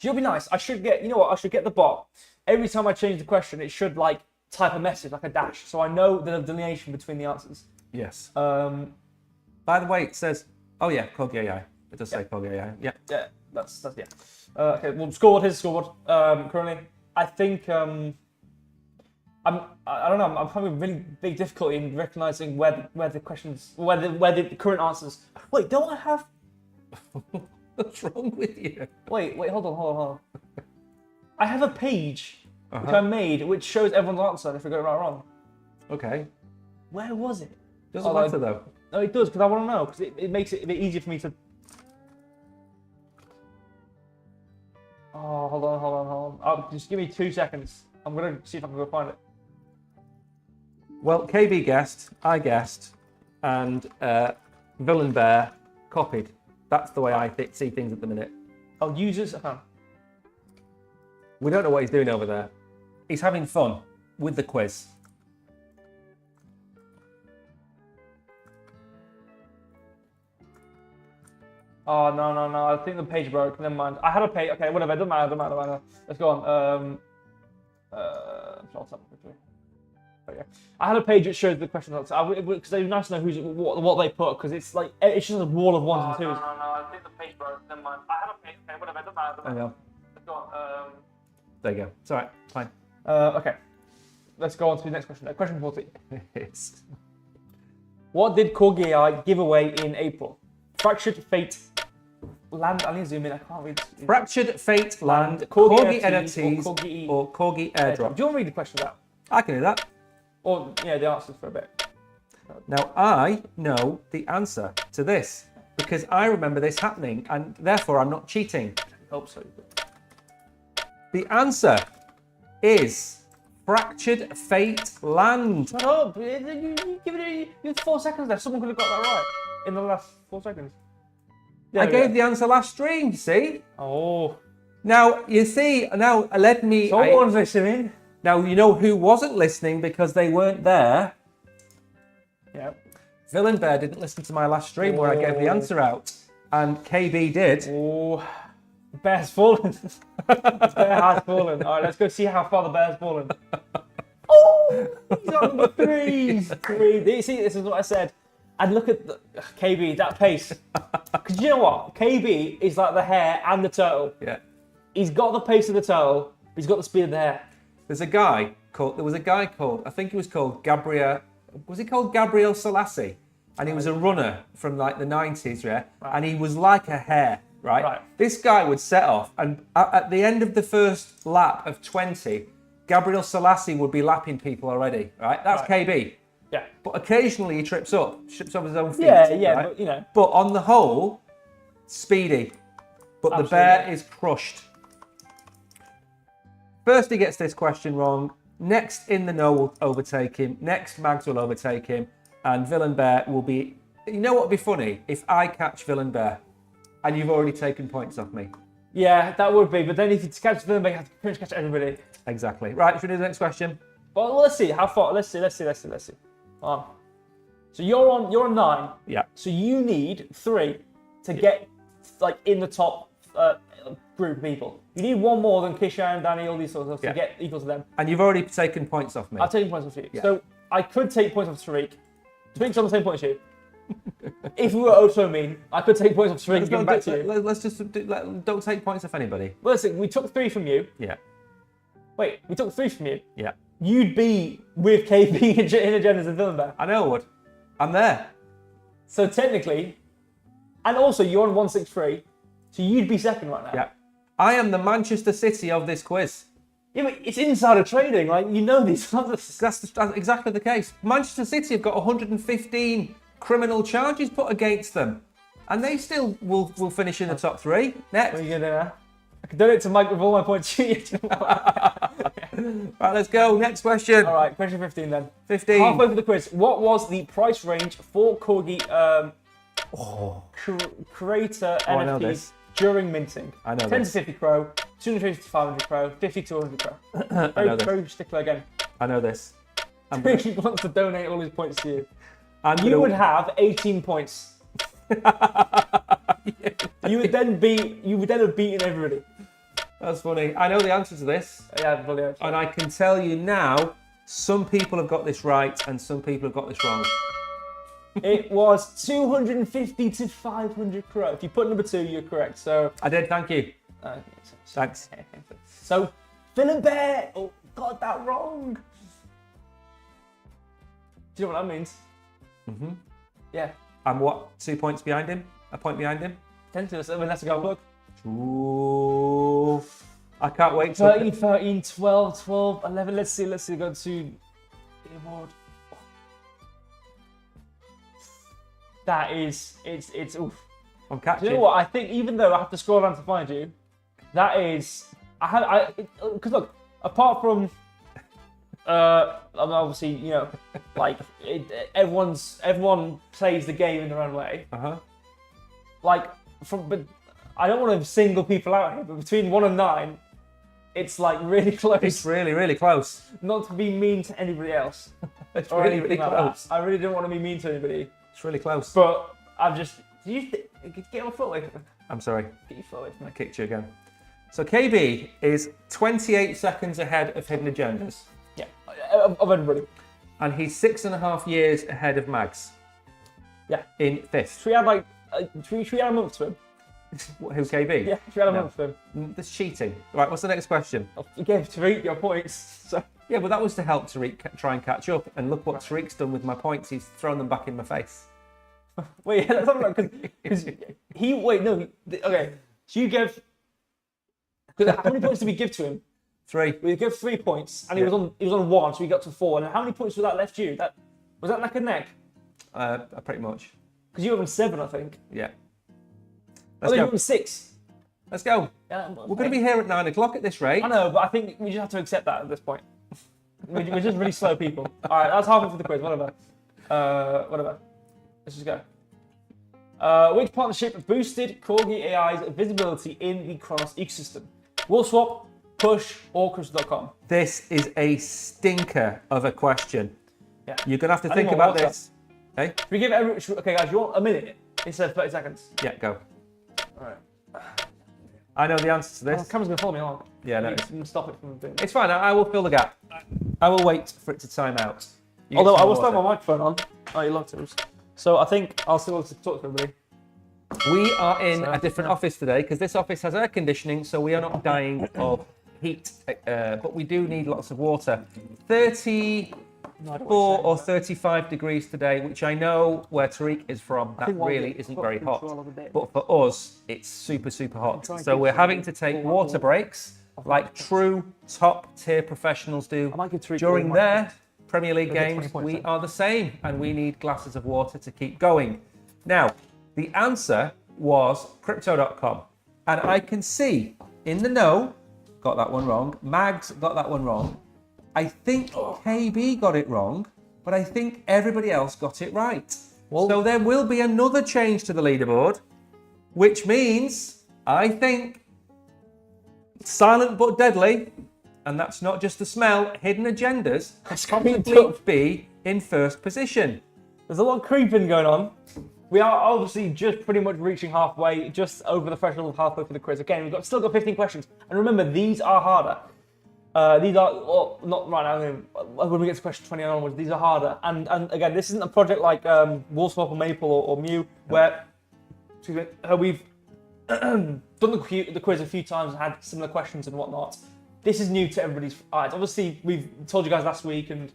It'll be nice. I should get. You know what? I should get the bot. Every time I change the question, it should like type a message, like a dash, so I know the delineation between the answers. Yes. By the way, it says. Oh yeah, Corgi AI. It does say Corgi AI. Yeah. Yeah. That's yeah. Okay. Well, scoreboard. Here's the scoreboard. Currently, I think. I don't know. I'm having really big difficulty in recognizing where the questions, where the current answers. Wait, don't I have? What's wrong with you? Wait, hold on. I have a page which I made which shows everyone's answer if we got it right or wrong. Okay. Where was it? Doesn't matter though. No, it does because I want to know because it makes it a bit easier for me to. Oh, hold on. Just give me 2 seconds. I'm gonna see if I can go find it. Well, KB guessed, I guessed, and Villain Bear copied. That's the way I see things at the minute. Oh, users. We don't know what he's doing over there. He's having fun with the quiz. Oh no! I think the page broke. Never mind. I had a page. Okay, whatever. Doesn't matter. Let's go on. Yeah. I had a page that shows the questions because it was nice to know what they put because it's like it's just a wall of 1s and 2s. No. I think the page broke. Never mind. I had a page. Okay, whatever. Doesn't matter. I know. Let's go on. There you go. It's all right. Fine. Okay. Let's go on to the next question. Question 14. Yes. What did Corgi AI give away in April? Fractured Fate Land. I need to zoom in. I can't read. Fractured Fate Land. Corgi NFTs or Corgi Airdrop. Do you want to read the questions out? I can do that. Or yeah, the answers for a bit. Now I know the answer to this because I remember this happening, and therefore I'm not cheating. I hope so. The answer is Fractured Fate Land. Shut up! You give it. You had 4 seconds there. Someone could have got that right in the last 4 seconds. I gave the answer last stream. See? Oh. Now you see. Now let me. Someone's listening. Now you know who wasn't listening because they weren't there. Yeah. Villain Bear didn't listen to my last stream where I gave the answer out, and KB did. Oh. The bear's fallen. The bear has fallen. All right, let's go see how far the bear's fallen. Oh, he's on number 3. 3. See, this is what I said. And look at KB, that pace. Because you know what? KB is like the hare and the turtle. Yeah. He's got the pace of the turtle, but he's got the speed of the hare. There was a guy called, I think he was called Gabriel Selassie? And he was a runner from like the 90s, yeah? Right. And he was like a hare, right? This guy would set off, and at the end of the first lap of 20, Gabriel Selassie would be lapping people already, right? That's KB. Yeah. But occasionally he trips over his own feet. Yeah, right? but you know. But on the whole, speedy. But absolutely. The bear is crushed. First he gets this question wrong. Next in the know will overtake him. Next Mags will overtake him. And Villain Bear will be... You know what would be funny? If I catch Villain Bear and you've already taken points off me. Yeah, that would be. But then if you catch Villain Bear, you have to pretty much catch everybody. Exactly. Right, should we do the next question? Well, let's see. How far? Let's see. So you're on 9. Yeah. So you need 3 to get like in the top group of people. You need one more than Kishan, Danny, all these sorts of stuff to get equal to them. And you've already taken points off me. I've taken points off you. Yeah. So I could take points off Tariq. Tariq's on the same point as you. If we were also mean, I could take points off Tariq and give them back to you. Let's just don't take points off anybody. Well, listen, we took 3 from you. Yeah. Wait, we took 3 from you. Yeah. You'd be with KB in Agendas and Villain Bear. I know I would. I'm there. So technically, and also you're on 163, so you'd be second right now. Yeah. I am the Manchester City of this quiz. Yeah, but it's insider trading, like, you know these others. That's exactly the case. Manchester City have got 115 criminal charges put against them, and they still will finish in the top 3. Next. What are you going to do now? I can donate to Mike with all my points. Right, let's go. Next question. All right, question 15 then. 15. Halfway through the quiz. What was the price range for Corgi creator NFTs during minting? I know 10 this. to 50 crow, 250 to 500 crow, 50 to 100 crow. Very stickler again. I know this. He wants to donate all his points to you. You would have 18 points. You would then have beaten everybody. That's funny. I know the answer to this. Yeah, brilliant. And I can tell you now, some people have got this right and some people have got this wrong. It was 250 to 500 crow. If you put number 2, you're correct. So I did, thank you. Thanks. So, Villain Bear got that wrong. Do you know what that means? Mm-hmm. Yeah. I'm what? 2 points behind him? A point behind him? 10 to 7, that's a go plug. Ooh. I can't wait. 13, 12, 12, 11. Let's see. Go to award. That is, it's oof. I'm catching. Do you know what? I think even though I have to scroll around to find you, that is, because look, apart from, obviously, you know, like everyone plays the game in their own way. Like but I don't want to single people out here, but between 1 and 9, it's like really close. It's really, really close. Not to be mean to anybody else. It's really, really close. I really don't want to be mean to anybody. It's really close. But I've just, get my foot away from me. I'm sorry. Get your foot away from me. I kicked you again. So KB is 28 seconds ahead of Hidden Agendas. Yeah, of everybody. And he's 6.5 years ahead of Mags. Yeah. In 5th. Should we add like, should we add a month to him? Who, KB? Yeah, should we add a month to him? That's cheating. Right, what's the next question? You gave Tariq your points, so. Yeah, but that was to help Tariq try and catch up. And look what Tariq's done with my points. He's thrown them back in my face. Wait, that's not right, because okay. So you gave, how many points did we give to him? 3. We gave 3 points, and he was on 1, so we got to 4. And how many points was that left you? Was that neck and neck? Pretty much. Because you were on 7, I think. Yeah. Let's go. You were on 6. Let's go. Yeah, we're going to be here at 9 o'clock at this rate. I know, but I think we just have to accept that at this point. We're just really slow people. All right, that's halfway through the quiz. Whatever. Let's just go. Which partnership boosted Corgi AI's visibility in the Kronos ecosystem? WillSwap, Push, or Crystal.com? This is a stinker of a question. Yeah. You're going to have to think about this. Hey? We give okay, guys, you want a minute instead of 30 seconds? Yeah, go. All right. I know the answer to this. The camera's going to follow me along. Yeah, no. Stop it from doing it. It's fine. I will fill the gap. I will wait for it to time out. Although I will start my microphone on. Oh, you locked it. So I think I'll still have to talk to everybody. We are in a different office today because this office has air conditioning, so we are not dying of heat. But we do need lots of water. 34 or 35 degrees today, which I know where Tariq is from, that really isn't very hot. But for us, it's super, super hot. So we're having to take water breaks like true top-tier professionals do during their Premier League games. We are the same, and we need glasses of water to keep going. Now, the answer was Crypto.com. And I can see in the know, got that one wrong, Mags got that one wrong, I think KB got it wrong, but I think everybody else got it right. So there will be another change to the leaderboard, which means, I think, silent but deadly, and that's not just the smell, Hidden Agendas could possibly be in first position. There's a lot of creeping going on. We are obviously just pretty much reaching halfway, just over the threshold of halfway for the quiz. Again, we've still got 15 questions. And remember, these are harder. These are, well, not right now, when we get to question 20 onwards, these are harder. And again, this isn't a project like Wolfswap or Maple or Mew, where we've done the quiz a few times and had similar questions and whatnot. This is new to everybody's eyes. Obviously, we've told you guys last week and,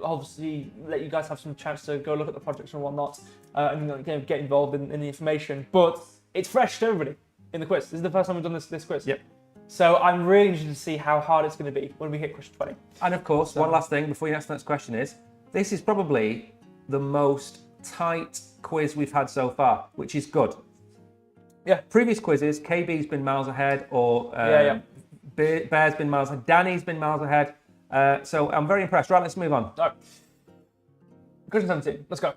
obviously let you guys have some chance to go look at the projects and whatnot and get involved in the information. But it's fresh to everybody in the quiz. This is the first time we've done this quiz. Yep. So I'm really interested to see how hard it's going to be when we hit question 20. And of course, one last thing before you ask the next question is, this is probably the most tight quiz we've had so far, which is good. Yeah. Previous quizzes, KB's been miles ahead, or Bear's been miles ahead, Danny's been miles ahead. So I'm very impressed. Right, let's move on. All right. Question 17. Let's go.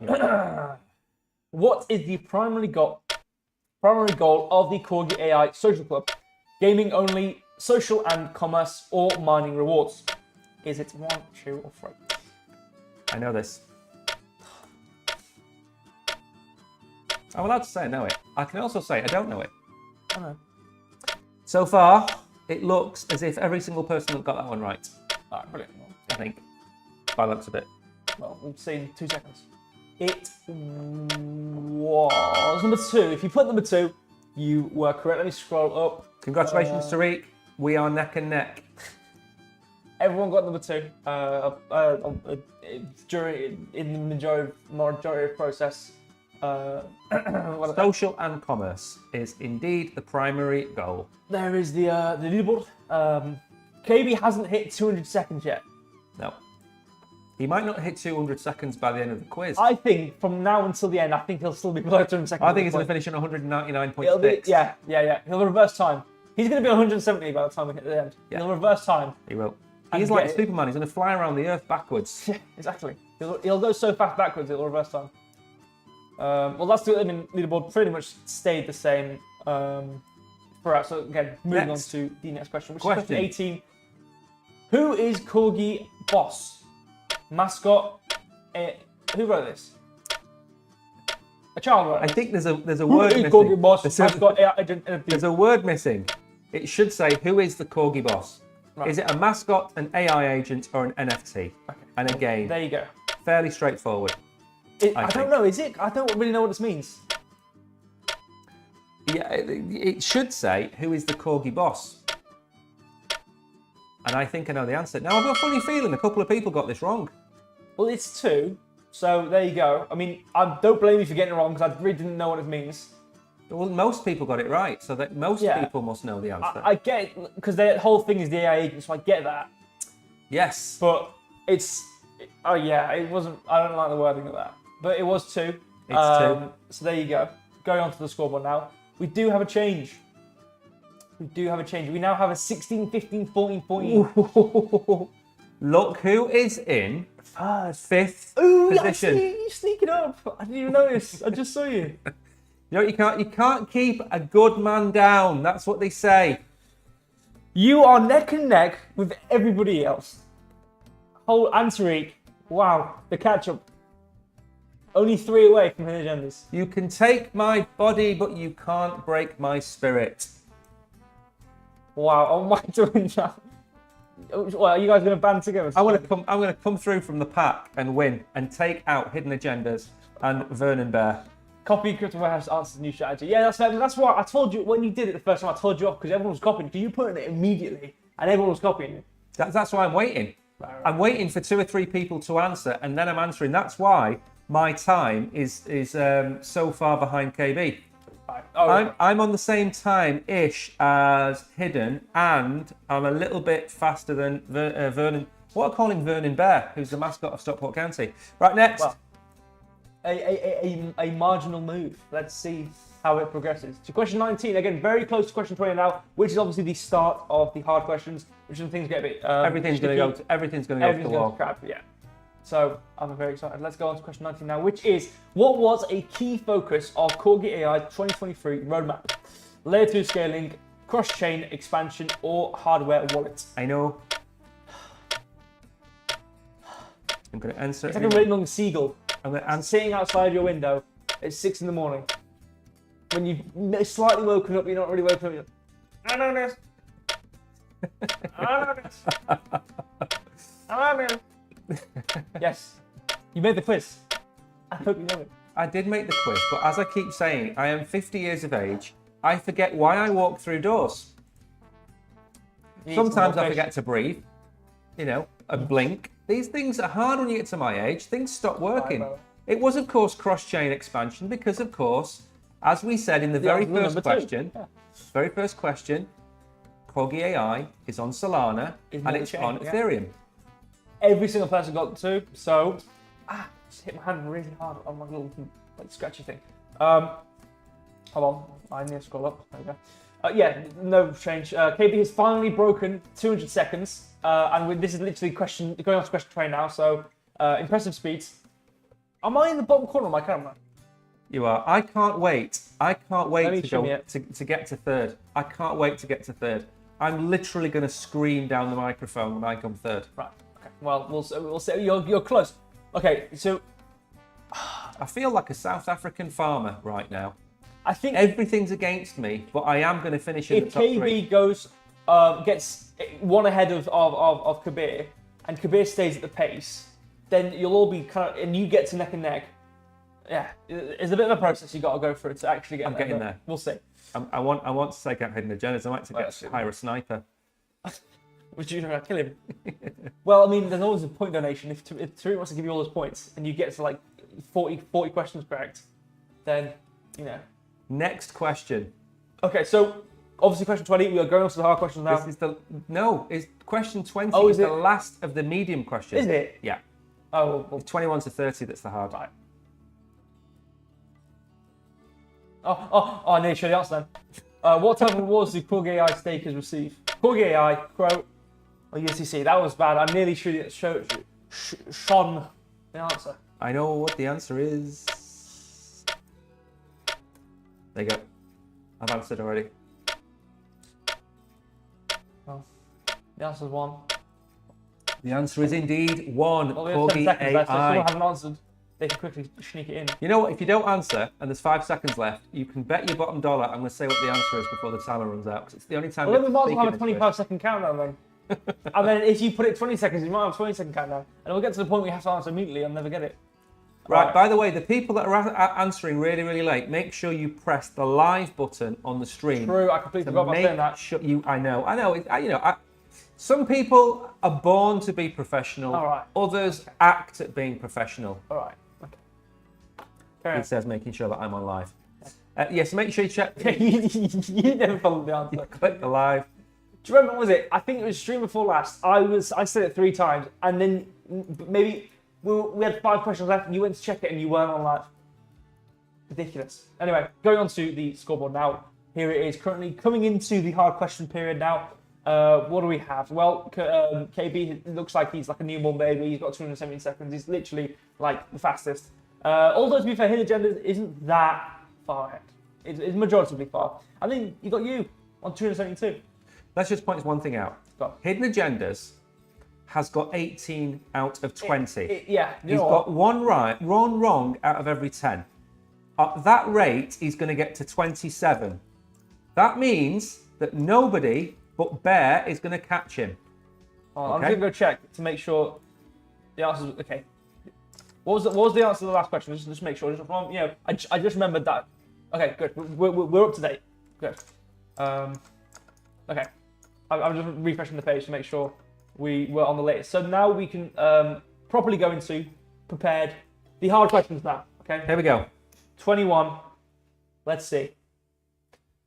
What is the primary goal of the Corgi AI Social Club? Gaming only, social and commerce, or mining rewards? Is it 1, 2, or 3? I know this. I'm allowed to say I know it. I can also say I don't know it. I know. So far, it looks as if every single person has got that one right. All right, brilliant. I think. By the looks of it. Well, we'll see in 2 seconds. It was number 2. If you put number 2, you were correct. Let me scroll up. Congratulations, Tariq. We are neck and neck. Everyone got number 2 in the majority of process. Social and commerce is indeed the primary goal. There is the leaderboard. KB hasn't hit 200 seconds yet. No. He might not hit 200 seconds by the end of the quiz. I think from now until the end, I think he'll still be below 200 seconds. I think he's going to finish on 199.6. Yeah. He'll reverse time. He's going to be 170 by the time we hit the end. Yeah. He'll reverse time. He will. He's like Superman. He's going to fly around the earth backwards. Yeah, exactly. He'll go so fast backwards, it'll reverse time. Well, that's the leaderboard pretty much stayed the same throughout. So again, moving on to the next question, which is question 18. Who is Corgi Boss? Mascot. Who wrote this? A child wrote it. I think there's a word missing. Corgi Boss? Mascot. There's a word missing. It should say, who is the Corgi Boss? Right. Is it a mascot, an AI agent, or an NFT? Okay. And again, there you go. Fairly straightforward. I don't know, is it? I don't really know what this means. Yeah, it should say, who is the Corgi Boss? And I think I know the answer. Now, I've got a funny feeling a couple of people got this wrong. Well, it's 2, so there you go. I mean, I don't blame you for getting it wrong, because I really didn't know what it means. Well, most people got it right, so that most people must know the answer. I get it, because the whole thing is the AI agent, so I get that. Yes. But it's... Oh, yeah, it wasn't... I don't like the wording of that. But it was 2. It's 2. So there you go. Going on to the scoreboard now. We do have a change. We now have a 16, 15, 14, 14. Look who is in fifth position. You sneaking up. I didn't even notice. I just saw you. You can't keep a good man down. That's what they say. You are neck and neck with everybody else. Whole Tariq. Wow, the catch-up. Only 3 away from hidden agendas. You can take my body, but you can't break my spirit. Wow, oh my doing that. Well, are you guys going to band together? I'm going to come through from the pack and win and take out hidden agendas and Vernon Bear. Copy Crypto Warehouse answers the new strategy. Yeah, that's why I told you when you did it the first time. I told you off because everyone was copying. Because you put it immediately and everyone was copying it. That's why I'm waiting. Right. I'm waiting for 2 or 3 people to answer and then I'm answering. That's why my time is so far behind KB. Right. Oh, I'm on the same time-ish as Hidden, and I'm a little bit faster than Vernon. What I call him Vernon Bear, who's the mascot of Stockport County. Right, next. Well, a marginal move. Let's see how it progresses. To question 19, again, very close to question 20 now, which is obviously the start of the hard questions, which is things get a bit. Everything's going to go to the wall. Crap, yeah. So I'm very excited. Let's go on to question 19 now, which is, what was a key focus of Corgi AI 2023 roadmap? Layer 2 scaling, cross-chain expansion, or hardware wallets? I know. I'm going to answer. It's like a really long seagull. I'm going to answer. Sitting outside your window. It's 6 in the morning. When you've slightly woken up, you're not really woken up. You're, I know this. I know this. I know this. Yes. You made the quiz. I hope you know it. I did make the quiz, but as I keep saying, I am 50 years of age. I forget why I walk through doors. Sometimes I forget to breathe, you know, and blink. These things are hard when you get to my age. Things stop working. It was, of course, cross-chain expansion because, of course, as we said in the very first question, Corgi AI is on Solana and it's on Ethereum. Every single person got to, so just hit my hand really hard on my little like scratchy thing. Hold on, I need to scroll up. There we go. Yeah, no change. KB has finally broken 200 seconds, and this is literally going on to question 20 now. So impressive speeds. Am I in the bottom corner of my camera? You are. I can't wait. I can't wait to go to get to third. I can't wait to get to third. I'm literally going to scream down the microphone when I come third. Right. Okay. Well, we'll say you're close. Okay. So I feel like a South African farmer right now. I think everything's against me, but I am going to finish in the top 3. If KB goes, gets one ahead of Kabir, and Kabir stays at the pace, then you'll all be and you get to neck and neck. Yeah, it's a bit of a process you got to go through to actually get. I'm getting there. We'll see. I want to take out hidden agendas. I might to hire a sniper. Would you kill him? Well, I mean, there's always a point donation. If Tariq wants to give you all those points and you get to like 40 questions correct, then you know. Next question. Okay, so obviously question 20. We are going on to the hard questions now. This is question 20. Oh, is the last of the medium questions. Is it? Yeah. Oh, well, 21 to 30. That's the hard. Right. I need to show the answer then. What type of rewards do Corgi AI stakers receive? Corgi AI, quote, or USDC. That was bad. I nearly shone the answer. I know what the answer is. There you go. I've answered already. Well, the answer is 1. The answer is indeed 1. Well, we have 10 Corgi seconds left, so if AI. someone haven't answered, they can quickly sneak it in. You know what? If you don't answer and there's 5 seconds left, you can bet your bottom dollar I'm going to say what the answer is before the timer runs out. 'Cause it's the only time. Well, then we might as well have a 25-second countdown then. And then if you put it 20 seconds, you might have a 20-second countdown. And we'll get to the point where you have to answer immediately and never get it. Right, by the way, the people that are answering really, really late, make sure you press the live button on the stream. True, I completely forgot about saying that. I know. Some people are born to be professional. All right. Others act at being professional. All right. Okay. It says making sure that I'm on live. Yes, make sure you check. You never followed the answer. Click the live. Do you remember, what was it? I think it was stream before last. I said it 3 times, and then maybe we had 5 questions left, and you went to check it, and you weren't on live. Ridiculous. Anyway, going on to the scoreboard now. Here it is, currently coming into the hard question period now. What do we have? Well, KB looks like he's like a newborn baby. He's got 217 seconds. He's literally like the fastest. Although to be fair, Hidden Agendas isn't that far ahead. It's majoritively far. I think you got you on 272. Let's just point one thing out. Hidden Agendas has got 18 out of 20. He's got one wrong out of every 10. At that rate, he's going to get to 27. That means that nobody but Bear is going to catch him. Oh, I'm going to go check to make sure the answer's okay. What was the answer to the last question? Just make sure. I just remembered that. Okay, good. We're up to date. Good. Okay. I'm just refreshing the page to make sure we were on the latest. So now we can properly go into prepared the hard questions now. Okay. Here we go. 21. Let's see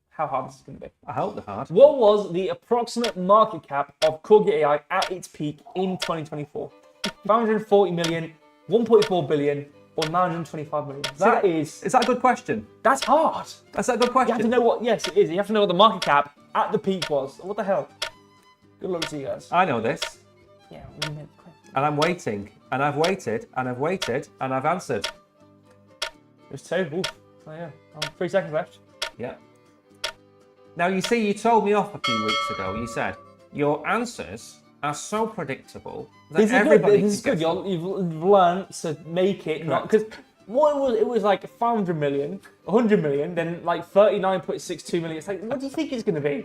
how hard this is going to be. I hope they're hard. What was the approximate market cap of Corgi AI at its peak in 2024? 540 million, 1.4 billion, or 925 million? Is that a good question? That's hard. That's a good question. You have to know what. Yes, it is. You have to know what the market cap at the peak was. What the hell? Good luck to you guys. I know this. Yeah. And I'm waiting, and I've waited, and I've waited, and I've answered. There's 2. Oof. Oh yeah. 3 seconds left. Yeah. Now you see, you told me off a few weeks ago. You said your answers are so predictable that everybody. This is good. You've learned to make it not because What it was like 500 million, 100 million, then like 39.62 million. It's like, what do you think it's going to be?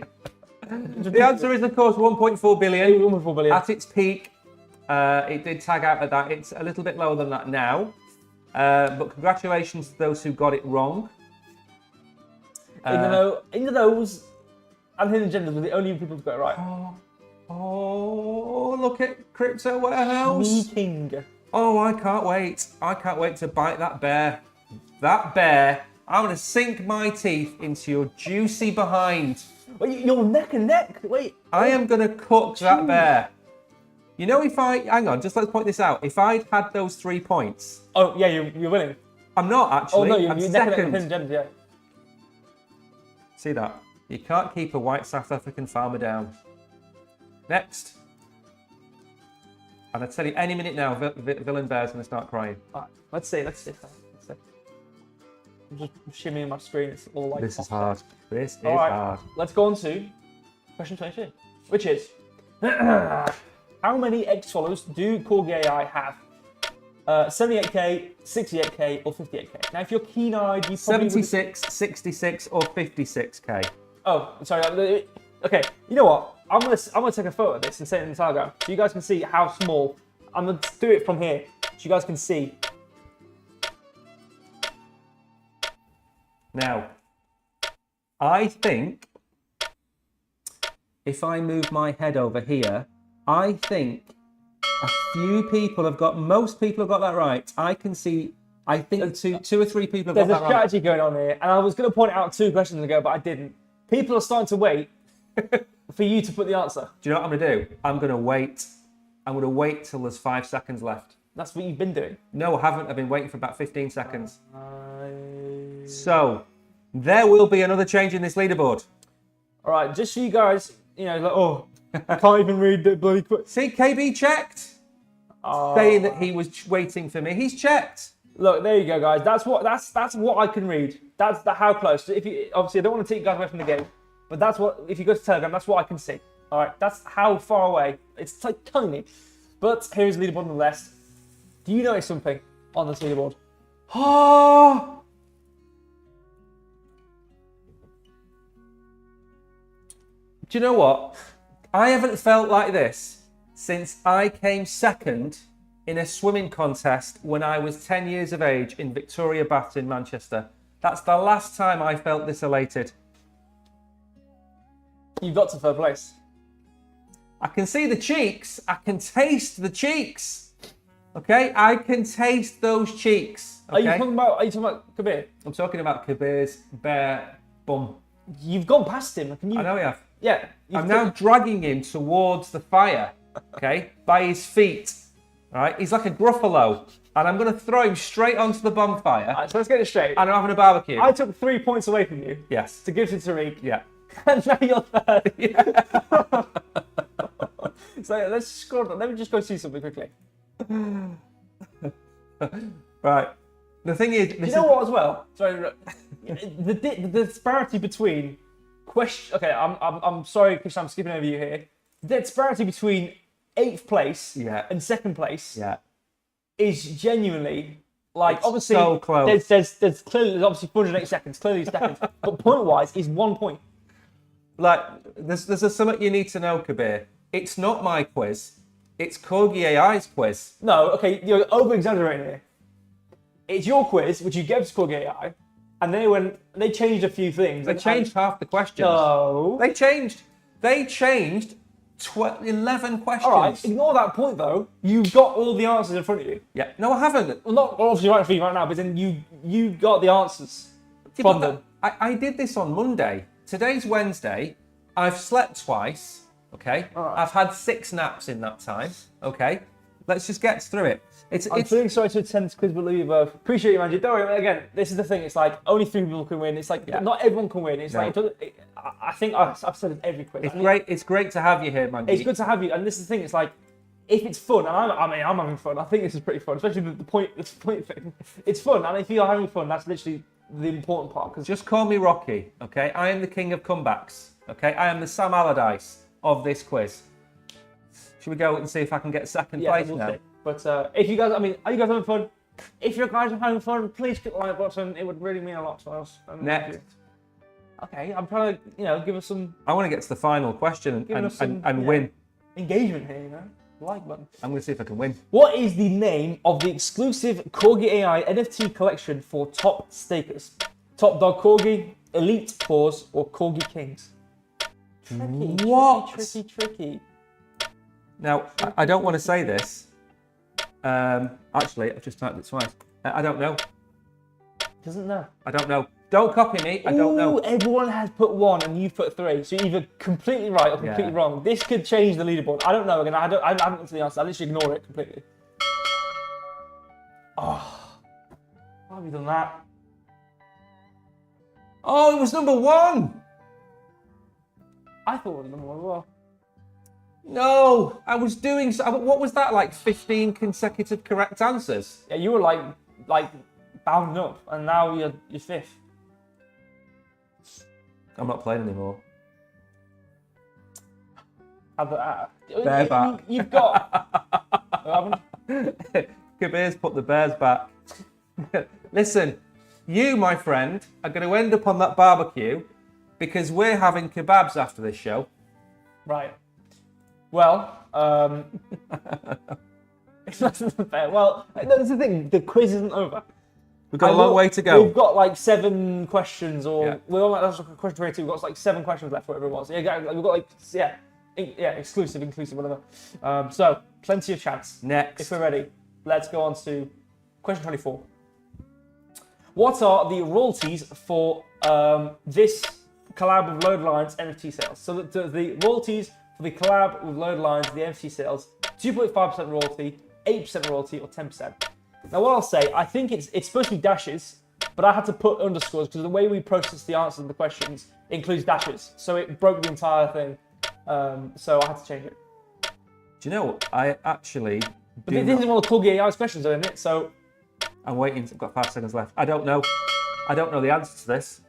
The answer is, of course, 1.4 billion. 1.4 billion. At its peak, it did tag out at that. It's a little bit lower than that now. But congratulations to those who got it wrong. Even those and hidden agendas were the only people who got it right. Oh, look at Crypto Warehouse. Sneaking. Oh, I can't wait. I can't wait to bite that bear. That bear, I'm going to sink my teeth into your juicy behind. Wait, you're neck and neck. Wait. I am going to cook that bear. You know, hang on, just let's point this out. If I'd had those 3 points. Oh, yeah, you're winning. I'm not actually. Oh, no, I'm you're neck and second. neck with hidden agendas, yeah. See that? You can't keep a white South African farmer down. Next. And I tell you, any minute now, Villain Bear's going to start crying. All right, let's see. I'm just shimmying my screen. It's all like. This is hard. This is right. hard. Let's go on to question 22, which is how many X follows do Corgi AI have? 78k, 68k, or 58k? Now, if you're keen-eyed, you probably 76, 66, or 56k. Oh, sorry. Okay, you know what? I'm gonna take a photo of this and send it in the Telegram so you guys can see how small. I'm gonna do it from here so you guys can see. Now, I think if I move my head over here, I think a few people have got, most people have got that right. I can see, I think two or three people have got that right. There's a strategy going on here, and I was going to point it out 2 questions ago, but I didn't. People are starting to wait for you to put the answer. Do you know what I'm going to do? I'm going to wait. I'm going to wait till there's 5 seconds left. That's what you've been doing. No, I haven't. I've been waiting for about 15 seconds. So, there will be another change in this leaderboard. All right, just so you guys, you know, like, oh, I can't even read the bloody quick. See, KB checked. Saying that he was waiting for me. He's checked. Look, there you go, guys. That's what I can read. That's how close. If you obviously, I don't want to take you guys away from the game, but that's what. If you go to Telegram, that's what I can see. All right, that's how far away. It's like tiny. But here's the leaderboard nonetheless. Do you notice something on this leaderboard? Oh. Do you know what? I haven't felt like this since I came second in a swimming contest when I was 10 years of age in Victoria Baths in Manchester. That's the last time I felt this elated. You got to third place. I can see the cheeks. I can taste the cheeks. Okay, I can taste those cheeks. Okay? Are you talking about Kabir? I'm talking about Kabir's bare bum. You've gone past him. Can you? I know you have. Yeah. I'm now dragging him towards the fire, okay, by his feet. All right, he's like a Gruffalo, and I'm going to throw him straight onto the bonfire. All right, so let's get it straight. And I'm having a barbecue. I took 3 points away from you. Yes. To give to Tariq. Yeah. And now you're third. Yeah. So let's scroll down. Let me just go see something quickly. Right. The thing is, you know what as well? Sorry, the disparity between question. Okay, I'm sorry, Chris, I'm skipping over you here. The disparity between 8th place and 2nd place is genuinely like, it's obviously so close. There's clearly obviously 408 seconds, clearly seconds, but point wise is 1 point. Like there's something you need to know, Kabir. It's not my quiz. It's Corgi AI's quiz. No, okay, you're over exaggerating here. It's your quiz, which you gave to Corgi AI, and they changed a few things. They changed half the questions. No. They changed 11 questions. All right, ignore that point though. You've got all the answers in front of you. Yeah. No, I haven't. Well, not obviously right for you right now, but then you got the answers from them. I did this on Monday. Today's Wednesday. I've slept twice. Okay. Right. I've had 6 naps in that time. Okay. Let's just get through it. I'm feeling sorry to attend this quiz, but love you both. Appreciate you, man. Don't worry. Again, this is the thing. It's like only 3 people can win. It's like not everyone can win. It's like I think I've said it every quiz. It's great to have you here, man. It's good to have you. And this is the thing. It's like if it's fun, and I'm having fun. I think this is pretty fun, especially the point thing. It's fun, and if you're having fun, that's literally the important part. Because just call me Rocky. Okay. I am the king of comebacks. Okay. I am the Sam Allardyce of this quiz. Should we go and see if I can get second place now? But if you guys, are you guys having fun? If you guys are having fun, please click the like button. It would really mean a lot to us. Next. Okay, I'm trying to, give us some I want to get to the final question and win. engagement here, Like button. I'm going to see if I can win. What is the name of the exclusive Corgi AI NFT collection for top stakers? Top Dog Corgi, Elite Paws, or Corgi Kings? Tricky, What? tricky. Now, I don't want to say this. Actually, I've just typed it twice. I don't know. Doesn't know. I don't know. Don't copy me. I don't know. Everyone has put 1 and you've put 3. So you're either completely right or completely wrong. This could change the leaderboard. I don't know. Again, I haven't looked at the answer. I literally ignore it completely. Oh, why have you done that? Oh, it was number 1. I thought it was number 1 as well. No, I was doing. What was that? Like 15 consecutive correct answers? Yeah, you were like bounding up, and now you're 5th. I'm not playing anymore. Bareback. You've got. Kabir's put the bears back. Listen, you, my friend, are going to end up on that barbecue because we're having kebabs after this show. Right. Well, it's not fair. Well, that's the thing. The quiz isn't over. We've got a long way to go. We've got like 7 questions, or we're on that's like question 22. We've got like 7 questions left, whatever it was. Yeah, we've got exclusive, whatever. So plenty of chance. Next, if we're ready, let's go on to question 24. What are the royalties for this collab with Load Lines NFT sales? So the royalties for the collab with Load Lines, the NFT sales, 2.5% royalty, 8% royalty, or 10%. Now, what I'll say, I think it's supposed to be dashes, but I had to put underscores because the way we process the answers of the questions includes dashes, so it broke the entire thing. So I had to change it. Do you know what? I actually. But this is one of the Corgi AI's questions, isn't it? So I'm waiting. I've got 5 seconds left. I don't know. I don't know the answer to this.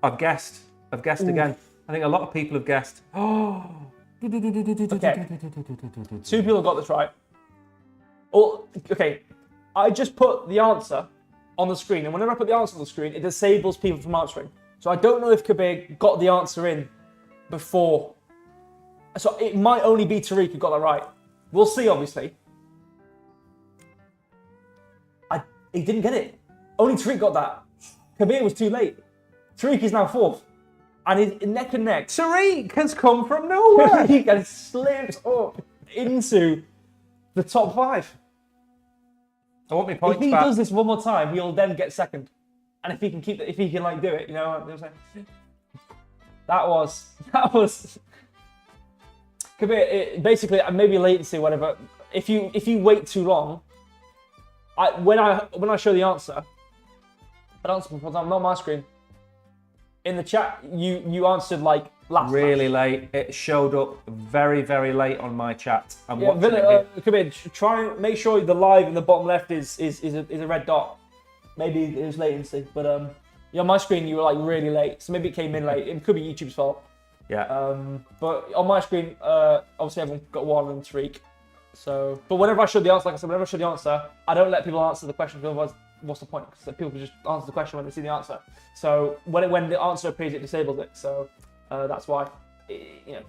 I've guessed. Again. I think a lot of people have guessed. Oh. Okay. 2 people got this right. Or okay. I just put the answer on the screen, and whenever I put the answer on the screen, it disables people from answering. So I don't know if Kabir got the answer in before. So it might only be Tariq who got that right. We'll see, obviously. He didn't get it. Only Tariq got that. Kabir was too late. Tariq is now 4th. And he's neck and neck. Tariq has come from nowhere. Tariq has slipped up into the top 5. I want my points back. If he back. does this one more time, he'll then get 2nd. And if he can keep it, if he can do it, that was. Kabir, basically maybe latency, whatever. If you wait too long, when I show the answer, not on my screen. In the chat, you answered like last. Really late. It showed up very, very late on my chat. I'm watching it. Kabir, try and make sure the live in the bottom left is a red dot. Maybe it was latency, but on my screen you were like really late, so maybe it came in late. It could be YouTube's fault. Yeah. But on my screen, obviously everyone got 1 and Tariq. So, but whenever I show the answer, like I said, whenever I show the answer, I don't let people answer the question because otherwise, what's the point? Because people can just answer the question when they see the answer. So when the answer appears, it disables it. So that's why.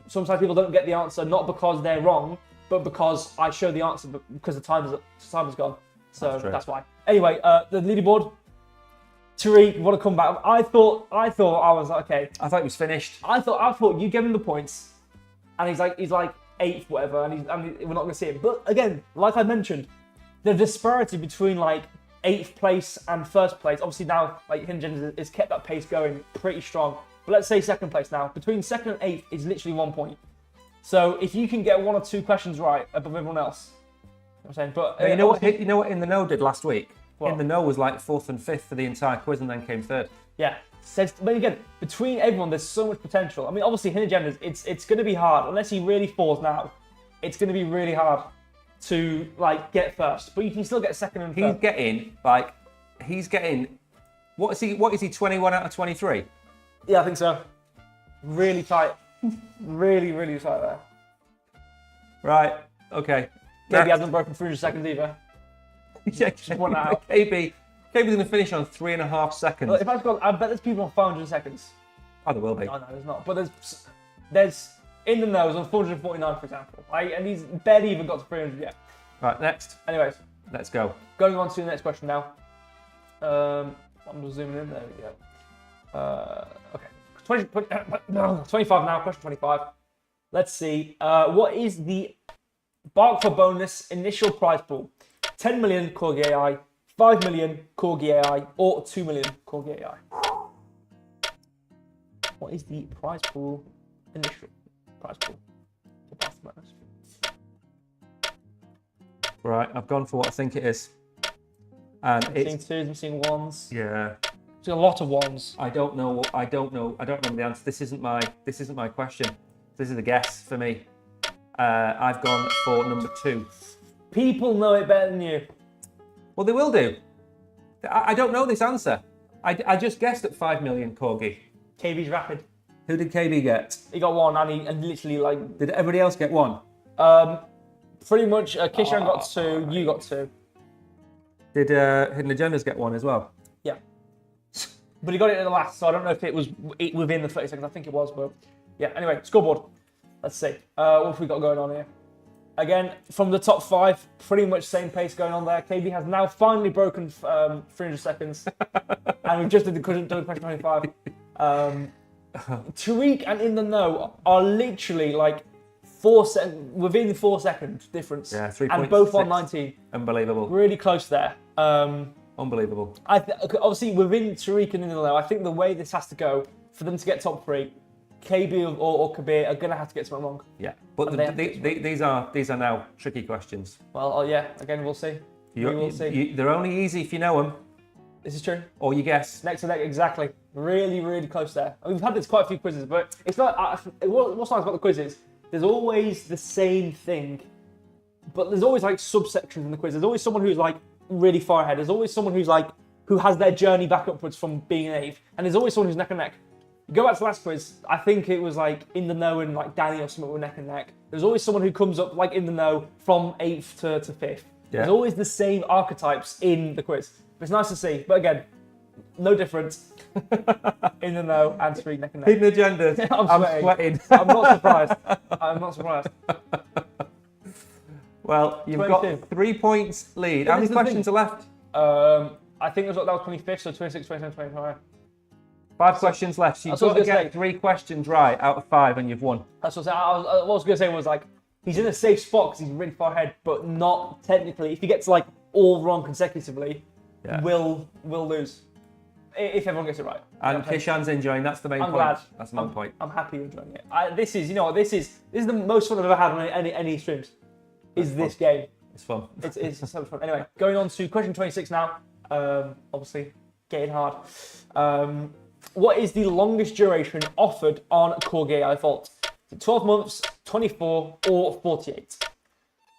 Sometimes people don't get the answer not because they're wrong, but because I show the answer because the time is gone. So that's why. Anyway, the leaderboard. Tariq, want to come back? I thought I was like, okay. I thought it was finished. I thought you give him the points, and he's like 8th, whatever, and we're not going to see it. But again, like I mentioned, the disparity between like 8th place and 1st place, obviously now like Hinge has kept that pace going pretty strong. But let's say 2nd place now. Between 2nd and 8th is literally 1 point. So if you can get 1 or 2 questions right above everyone else, I'm saying. But you know what In the Know did last week? What? In the Know was like 4th and 5th for the entire quiz, and then came 3rd. Yeah. But again, between everyone, there's so much potential. I mean, obviously, Hinge it's going to be hard unless he really falls now. It's going to be really hard to like get 1st, but you can still get 2nd and 3rd. He's getting. What is he? 21 out of 23. Yeah, I think so. Really tight. really, really tight there. Right. Okay. Maybe he hasn't broken 300 seconds either. Yeah, Just one out. KB's going to finish on 3.5 seconds. Look, if I've got, I bet there's people on 500 seconds. Oh, there will be. No, there's not. But there's in the nose on 449, for example. Right? And he's barely even got to 300 yet. Right, next. Anyways, Let's go. going on to the next question now. I'm just zooming in. There we go. Okay. 25 now. Question 25. Let's see. What is the Bark for bonus initial prize pool? 10 million Corgi AI, 5 million Corgi AI, or 2 million Corgi AI? What is the prize pool, initial prize pool for Bark for bonus? Right, I've gone for what I think it is. And I'm it's seeing twos, I'm seeing ones. yeah. There's a lot of ones. I don't know the answer. This isn't my question. This is a guess for me. I've gone for number 2. People know it better than you. Well, they will do. I don't know this answer. I just guessed at 5 million Corgi. KB's rapid. Who did KB get? He got one, and literally like. Did everybody else get one? Pretty much. Kishan got 2. You got 2. Did Hidden Agendas get one as well? Yeah. But he got it at the last, so I don't know if it was within the 30 seconds. I think it was, but yeah. Anyway, scoreboard. Let's see. What have we got going on here? Again, from the top 5, pretty much same pace going on there. KB has now finally broken 300 seconds. And we just did the question 25. Tariq and In the Know are literally like within 4 seconds difference. Yeah, 3.6. And both on 19. Unbelievable. Really close there. Unbelievable. Obviously, within Tariq and In the Know, I think the way this has to go for them to get top 3, KB or Kabir are going to have to get something wrong. Yeah, but these are now tricky questions. Well, yeah, again, we'll see. We will see. They're only easy if you know them. This is true. Or you guess. Next to next, exactly. Really, really close there. I mean, we've had this quite a few quizzes, but it's not. What's nice about the quizzes? There's always the same thing, but there's always like subsections in the quiz. There's always someone who's like really far ahead. There's always someone who has their journey back upwards from being an 8th, and there's always someone who's neck and neck. Go back to the last quiz. I think it was like In the Know and like Danny or something were neck and neck. There's always someone who comes up like In the Know from 8th to 5th. Yeah. There's always the same archetypes in the quiz. It's nice to see, but again, no difference. In the Know and Tariq neck and neck. Hidden Agendas. I'm sweating. I'm not surprised. I'm not surprised. Well, you've 22. got 3 points lead. How many questions are left? I think that was 25th, so 26, 27, 25. 5 questions left. So you've got to get 3 questions right out of 5 and you've won. That's what I was going to say was like, he's in a safe spot because he's really far ahead, but not technically. If he gets like all wrong consecutively, we'll lose. If everyone gets it right. And Kishan's enjoying, that's the main point. Glad. That's the main point. I'm happy enjoying it. This is the most fun I've ever had on any streams. Is this game. It's fun. It's so much fun. Anyway, going on to question 26 now. Obviously, getting hard. What is the longest duration offered on Corgi AI Vault? Is it 12 months, 24, or 48? So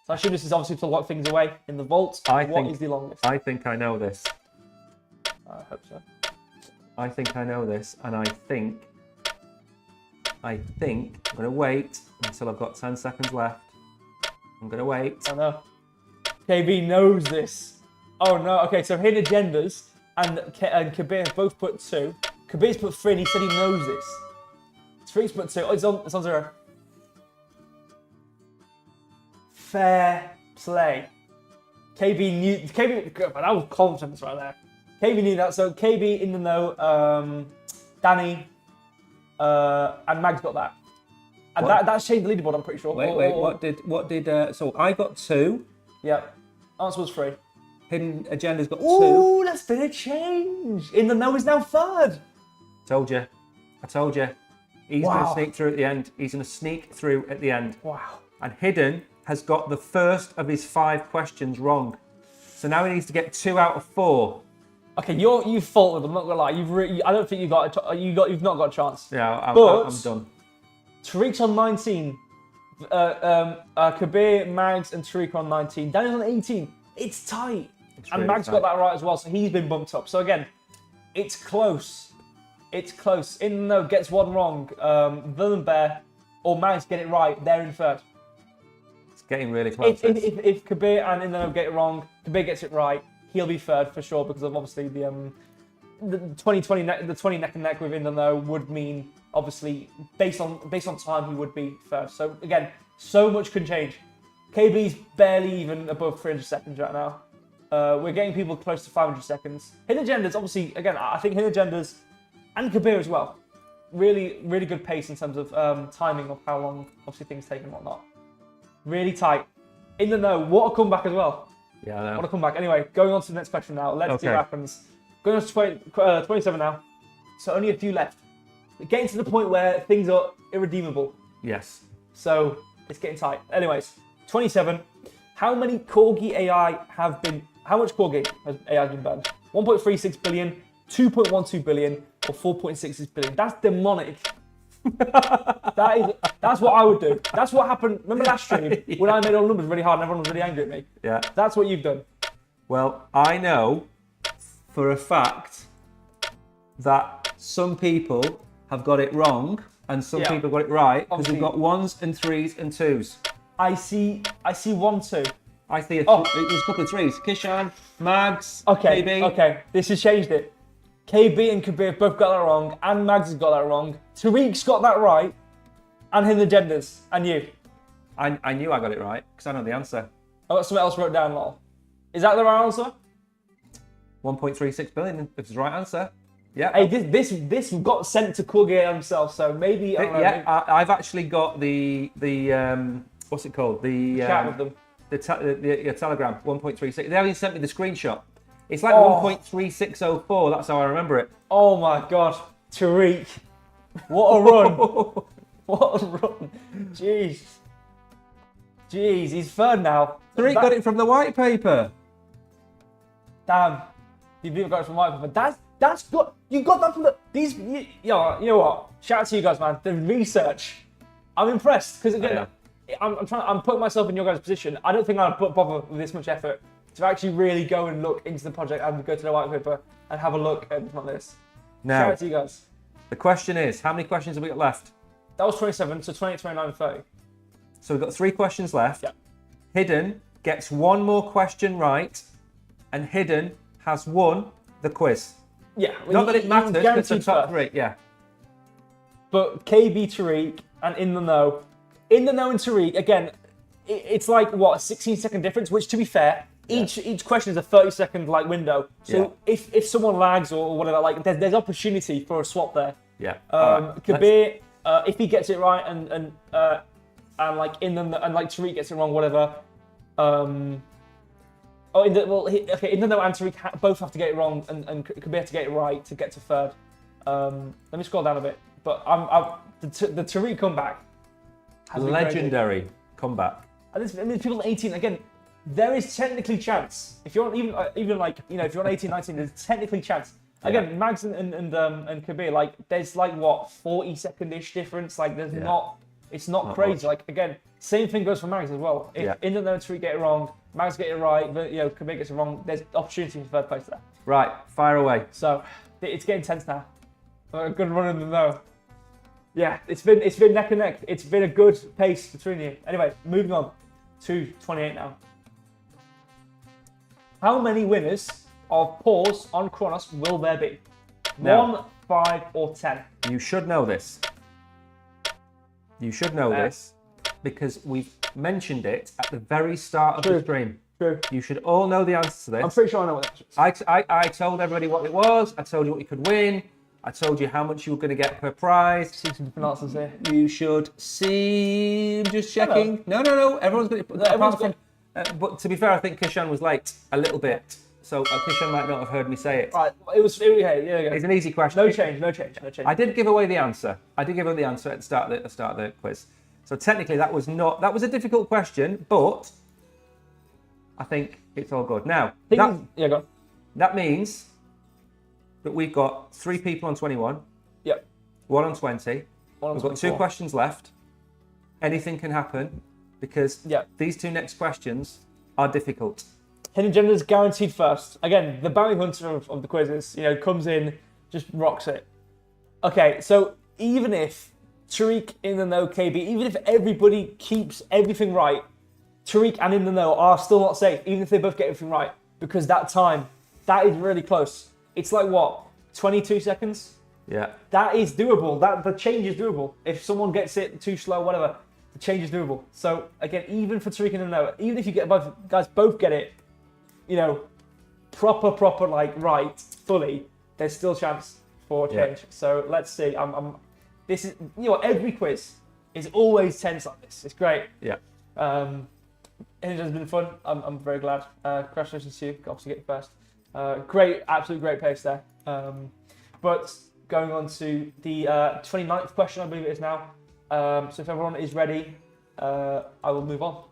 I assume this is obviously to lock things away in the vault. What is the longest? I think I know this. I hope so. I think I know this, and I think I'm going to wait until I've got 10 seconds left. I'm going to wait. I know. KB knows this. Oh no. Okay, so Hidden Agendas and Kabir both put 2. Kabir's put 3 and he said he knows this. Tariq's put 2. Oh, it's on 0. Fair play. KB knew. That was confidence right there. KB knew that. So KB In the Know, Danny, and Mag's got that. And that's changed the leaderboard, I'm pretty sure. Wait. What did? So I got 2. Yeah. Answer was 3. Hidden Agenda's got 2. Ooh, that's been a change. In the Know is now 3rd. I told you. He's going to sneak through at the end. He's going to sneak through at the end. Wow. And Hidden has got the first of his 5 questions wrong. So now he needs to get 2 out of 4. Okay, you've faltered. I'm not gonna lie. I don't think you've not got a chance. Yeah, I'm done. Tariq's on 19. Kabir, Mags, and Tariq are on 19. Danny's on 18. It's tight. And Mags got that right as well, so he's been bumped up. So again, it's close. It's close. In the Know gets one wrong. Villain Bear or Mags get it right. They're in 3rd. getting really close. If Kabir and In the Know get it wrong, Kabir gets it right, he'll be third for sure because of obviously the 2020 the 20 neck and neck with In the Know would mean obviously based on time he would be first. So again, so much can change. KB's barely even above 300 seconds right now. We're getting people close to 500 seconds. Hidden Agendas, obviously, again, I think Hidden Agendas and Kabir as well. Really, really good pace in terms of timing of how long obviously things take and whatnot. Really tight. In the Know, what a comeback as well. Yeah, I know. What a comeback. Anyway, going on to the next question now. Let's see what happens. Going on to 27 now. So only a few left. Getting to the point where things are irredeemable. Yes. So it's getting tight. Anyways, 27. How many Corgi AI have been? How much Corgi has AI been banned? 1.36 billion, 2.12 billion, or 4.66 billion. That's demonic. That's what I would do. That's what happened. Remember last stream when I made all the numbers really hard and everyone was really angry at me? Yeah. That's what you've done. Well, I know for a fact that some people have got it wrong and some people got it right because we've got 1s and 3s and 2s. I see 1, 2. I see there's a couple of 3s. Kishan, Mags, KB. Okay, this has changed it. KB and Kabir both got that wrong, and Mags has got that wrong. Tariq's got that right, and Hidden Agendas, and you. I knew I got it right because I know the answer. I got something else wrote down, lol. Is that the right answer? 1.36 billion is the right answer. Yeah. Hey, this got sent to Corgi AI himself, so maybe. I don't know, I've actually got the what's it called? The chat with them. The Telegram 1.36. They haven't sent me the screenshot. It's like 1.3604. That's how I remember it. Oh my god, Tariq! What a run! What a run! Jeez, he's third now. Tariq got it from the white paper. Damn, you got it from white paper. That's good. You got that from these. You know what? Shout out to you guys, man. The research. I'm impressed because again, I'm putting myself in your guys' position. I don't think I'd bother with this much effort to actually really go and look into the project and go to the white paper and have a look at something like this. Now, shout out to you guys. The question is, how many questions have we got left? That was 27, so 28, 29, and 30. So we've got 3 questions left. Yeah. Hidden gets 1 more question right, and Hidden has won the quiz. Yeah. Not that it matters, it's the top 3, yeah. But KB, Tariq, and In the Know. In the Know and Tariq, again, it's like, what, a 16-second difference, which, to be fair, each question is a 30-second like window. So if someone lags or whatever, like there's opportunity for a swap there. Yeah. Kabir, if he gets it right and like In the Know, and like Tariq gets it wrong, whatever. In the Know and Tariq both have to get it wrong, and Kabir have to get it right to get to third. Let me scroll down a bit. But the Tariq comeback. Legendary comeback. And there's people 18 again. There is technically chance. If you're even like if you're on 18, 19, there's technically chance. Again, Mags and Kabir, like there's like what 40-second-ish difference. Like there's not. It's not crazy. Much. Like again, same thing goes for Mags as well. If In the Know Tariq get it wrong, Mags get it right, but Kabir gets it wrong. There's opportunity for third place there. Right, fire away. So it's getting tense now. A good run in the know. Yeah, it's been neck and neck. It's been a good pace between you. Anyway, moving on to 28 now. How many winners of pause on Kronos will there be? Now, 1, 5, or 10? You should know this. You should know this because we've mentioned it at the very start of the stream. True. You should all know the answer to this. I'm pretty sure I know what that is. I told everybody what it was. I told you what you could win. I told you how much you were going to get per prize. See some different answers here. You should see. I'm just checking. No. Everyone's got it. But to be fair, I think Kishan was late a little bit. So Kishan might not have heard me say it. Right. It's an easy question. No change. I did give away the answer. I did give away the answer at the start of the quiz. So technically that was a difficult question, but I think it's all good. Now, go on. That means that we've got 3 people on 21. Yep. 1 on 20. We've got 2 questions left. Anything can happen because these 2 next questions are difficult. Hidden Agendas guaranteed first. Again, the bounty hunter of the quizzes, comes in, just rocks it. Okay, so even if Tariq, In the Know, KB, even if everybody keeps everything right, Tariq and In the Know are still not safe, even if they both get everything right, because that time, that is really close. It's like what, 22 seconds? Yeah. That is doable. The change is doable. If someone gets it too slow, whatever, the change is doable. So again, even for Tariq and In the Know, even if you get both guys both get it, you know, proper like right fully, there's still a chance for change. Yeah. So let's see. This is, you know, every quiz is always tense like this. It's great. Yeah. It has been fun. I'm very glad. Congratulations to you. Obviously get first. Great, absolute great pace there. But going on to the 29th question, I believe it is now. So if everyone is ready, I will move on.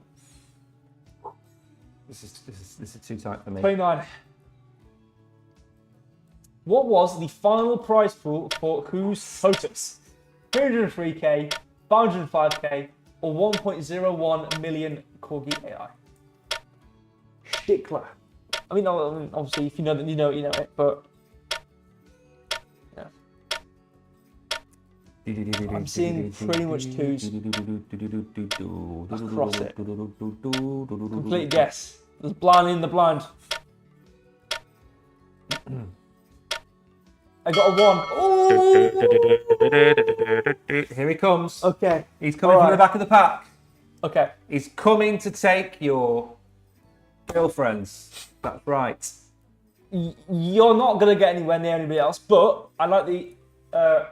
This is too tight for me. 29. What was the final prize pool for Who's Photos? 303k, 505k, or 1.01 million Corgi AI? Stickler. I mean, obviously, if you know that you know it, but yeah. I'm seeing pretty much twos across it. Complete guess. There's blind in the blind. I got a 1. Here he comes. Okay. He's coming from the back of the pack. Okay. He's coming to take your girlfriends. That's right. You're not gonna get anywhere near anybody else, but I like the. I'm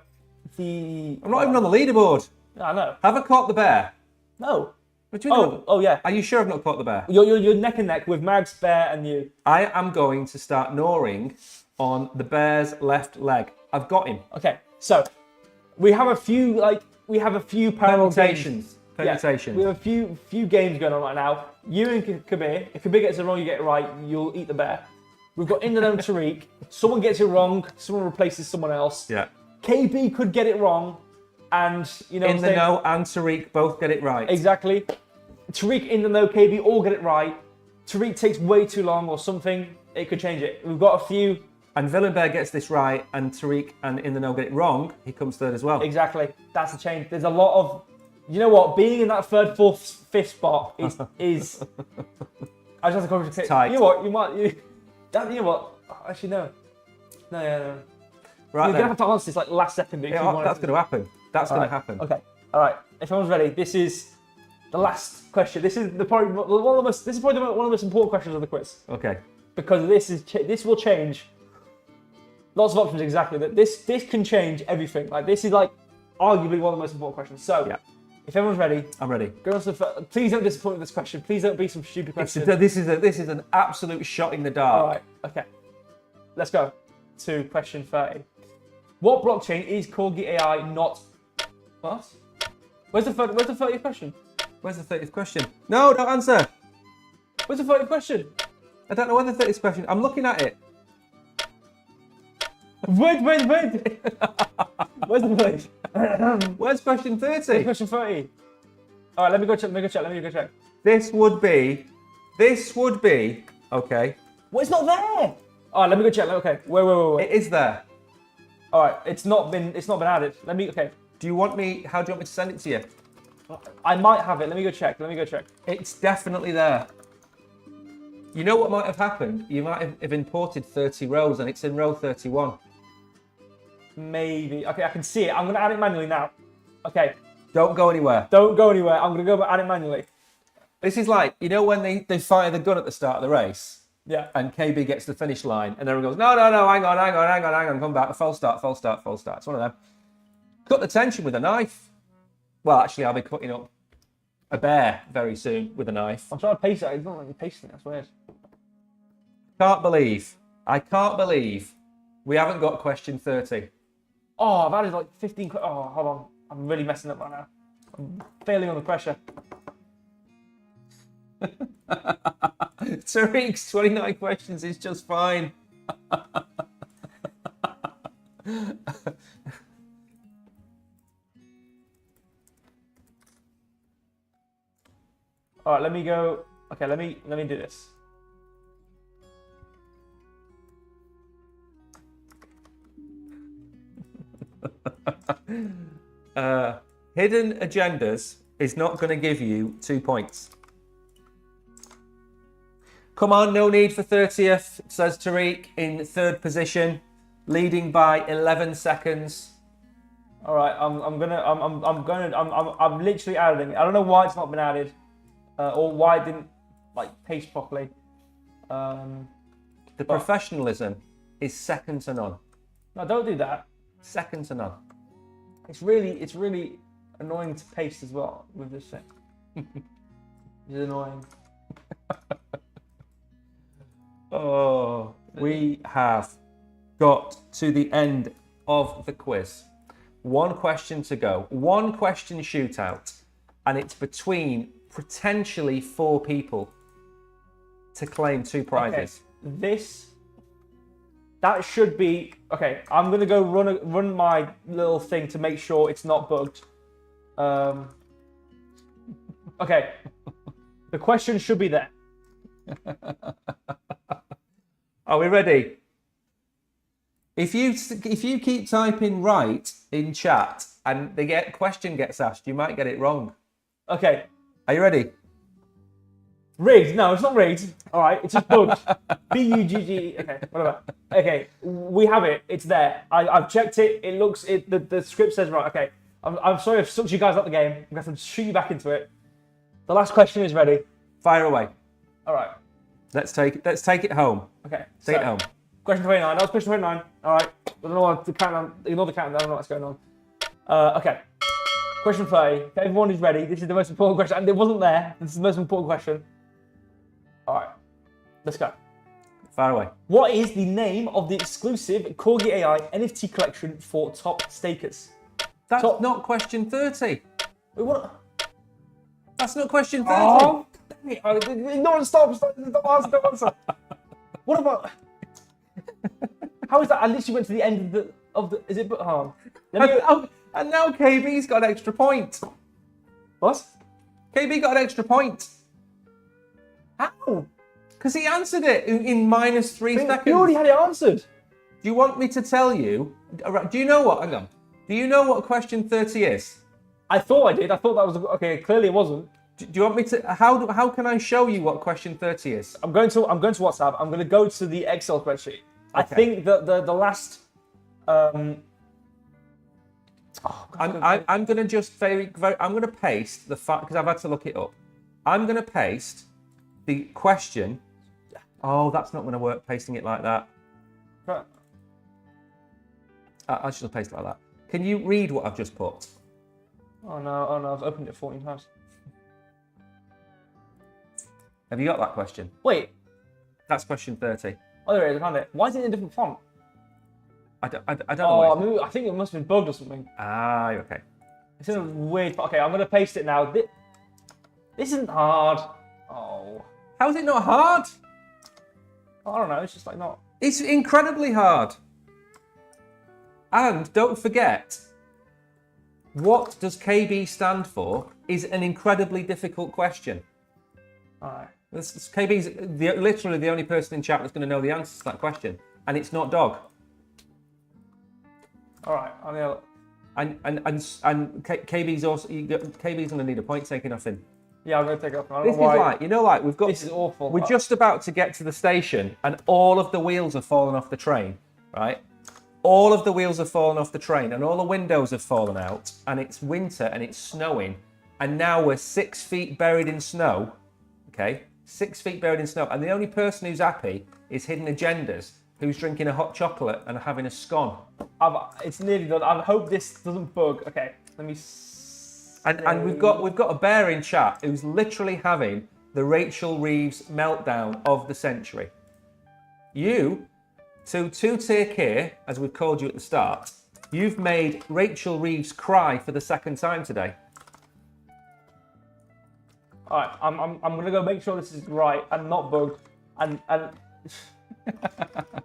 not even on the leaderboard. I know. Have I caught the bear? No. But you know, Oh yeah. Are you sure I've not caught the bear? You're neck and neck with Mags, Bear, and you. I am going to start gnawing on the bear's left leg. I've got him. Okay, so we have a few parallel Permutations. games. Yeah, we have a few games going on right now. You and Kabir. If Kabir gets it wrong, you get it right. You'll eat the bear. We've got In the Know and Tariq. Someone gets it wrong. Someone replaces someone else. Yeah. KB could get it wrong, and you know. In the Know and Tariq both get it right. Exactly. Tariq, In the Know, KB all get it right. Tariq takes way too long or something. It could change it. We've got a few. And Villain Bear gets this right, and Tariq and In the Know get it wrong. He comes third as well. Exactly. That's the change. There's a lot of, you know what? Being in that third, fourth, fifth spot is. I just have to come to tight. You know what? You know what? Actually, no. No. Right. You're gonna have to answer this like last second. Yeah, that's going to happen. That's going to happen. Okay. All right. If everyone's ready, this is the last question. This is probably one of the most important questions of the quiz. Okay. Because this will change. Lots of options, exactly. That this can change everything. Like this is like arguably one of the most important questions. So, yeah. If everyone's ready, I'm ready. Go on to please don't disappoint with this question. Please don't be some stupid question. This is an absolute shot in the dark. All right. Okay. Let's go to question 30. What blockchain is Corgi AI not? What? Where's the 30th question? Where's the 30th question? No, don't answer. Where's the 30th question? I don't know where the 30th question. I'm looking at it. Wait. Where's the place? Where's question 30? Where's question 30? All right, let me go check. This would be. Okay. Well, it's not there. All right, let me go check. Okay, wait. It is there. All right, it's not been added. Okay. Do you want me? How do you want me to send it to you? I might have it. Let me go check. It's definitely there. You know what might have happened? You might have imported 30 rows and it's in row 31. Maybe. Okay, I can see it. I'm going to add it manually now. Okay. Don't go anywhere. I'm going to go add it manually. This is like, you know when they fire the gun at the start of the race? Yeah. And KB gets to the finish line and everyone goes, no, hang on, come back. False start. It's one of them. Cut the tension with a knife. Well, actually, I'll be cutting up a bear very soon with a knife. I'm trying to paste it. It's not letting me paste it. That's weird. I can't believe we haven't got question 30. Oh, I've added like 15. Oh, hold on. I'm really messing up right now. I'm failing on the pressure. Tariq's 29 questions is just fine. All right, let me go. Okay, let me do this. Hidden agendas is not going to give you 2 points. Come on, no need for 30th, says Tariq in third position, leading by 11 seconds. All right, I'm literally adding. I don't know why it's not been added, or why it didn't like paste properly. The professionalism is second to none. No, don't do that. Second to none. It's really annoying to paste as well with this thing. It's annoying. Oh, we have got to the end of the quiz. One question to go. One question shootout, and it's between potentially 4 people to claim 2 prizes. Okay. That should be okay. I'm gonna go run my little thing to make sure it's not bugged. Okay, the question should be there. Are we ready? If you keep typing right in chat and the question gets asked, you might get it wrong. Okay. Are you ready? Rigged? No, it's not rigged. All right, it's just bugged. B-U-G-G. Okay, whatever. Okay, we have it. It's there. I've checked it. It looks. The script says right. Okay. I'm sorry I've sucked you guys out the game. I'm going to have to shoot you back into it. The last question is ready. Fire away. All right. Let's take it home. Okay. Take it home. Question 29. That was question 29. All right. I don't know what the countdown. Ignore the countdown. I don't know what's going on. Okay. Question 30. If everyone is ready, this is the most important question. And it wasn't there. This is the most important question. All right. Let's go. Fire away. What is the name of the exclusive Corgi AI NFT collection for top stakers? That's not question 30. Wait, what? That's not question 30. Oh, no, stop. Answer. What about? How is that? I literally went to the end of the. Is it? And now KB's got an extra point. What? KB got an extra point. How? Because he answered it in minus 3 seconds. You already had it answered. Do you want me to tell you? Do you know what? Hang on. Do you know what question 30 is? I thought I did. I thought that was okay. Clearly, it wasn't. Do you want me to? How can I show you what question 30 is? I'm going to WhatsApp. I'm going to go to the Excel spreadsheet. Okay. I think that the last. I'm going to just very I'm going to paste the fact because I've had to look it up. I'm going to paste the question. Oh, that's not going to work. Pasting it like that. Right. I should have pasted it like that. Can you read what I've just put? Oh no! I've opened it 14 times. Have you got that question? Wait. That's question 30. Oh, there it is. I found it. Why is it in a different font? I don't know. Oh, I think it must have been bugged or something. Ah, okay. It's in a weird. Okay, I'm going to paste it now. This isn't hard. Oh. How is it not hard? I don't know. It's just like not. It's incredibly hard. And don't forget, what does KB stand for is an incredibly difficult question. All right. KB's literally the only person in chat that's going to know the answer to that question, and it's not dog. All right. And KB's also KB's going to need a point taken off him. Yeah, I'm going to take it off. This is like we've got. This is awful. We're just about to get to the station, and all of the wheels have fallen off the train, right? All of the wheels have fallen off the train, and all the windows have fallen out, and it's winter and it's snowing, and now we're 6 feet buried in snow. Okay, 6 feet buried in snow, and the only person who's happy is Hidden Agendas, who's drinking a hot chocolate and having a scone. It's nearly done. I hope this doesn't bug. Okay, let me. And we've got a bear in chat who's literally having the Rachel Reeves meltdown of the century. You, to two-tier K, as we've called you at the start, you've made Rachel Reeves cry for the second time today. All right, I'm gonna go make sure this is right and not bugged, and I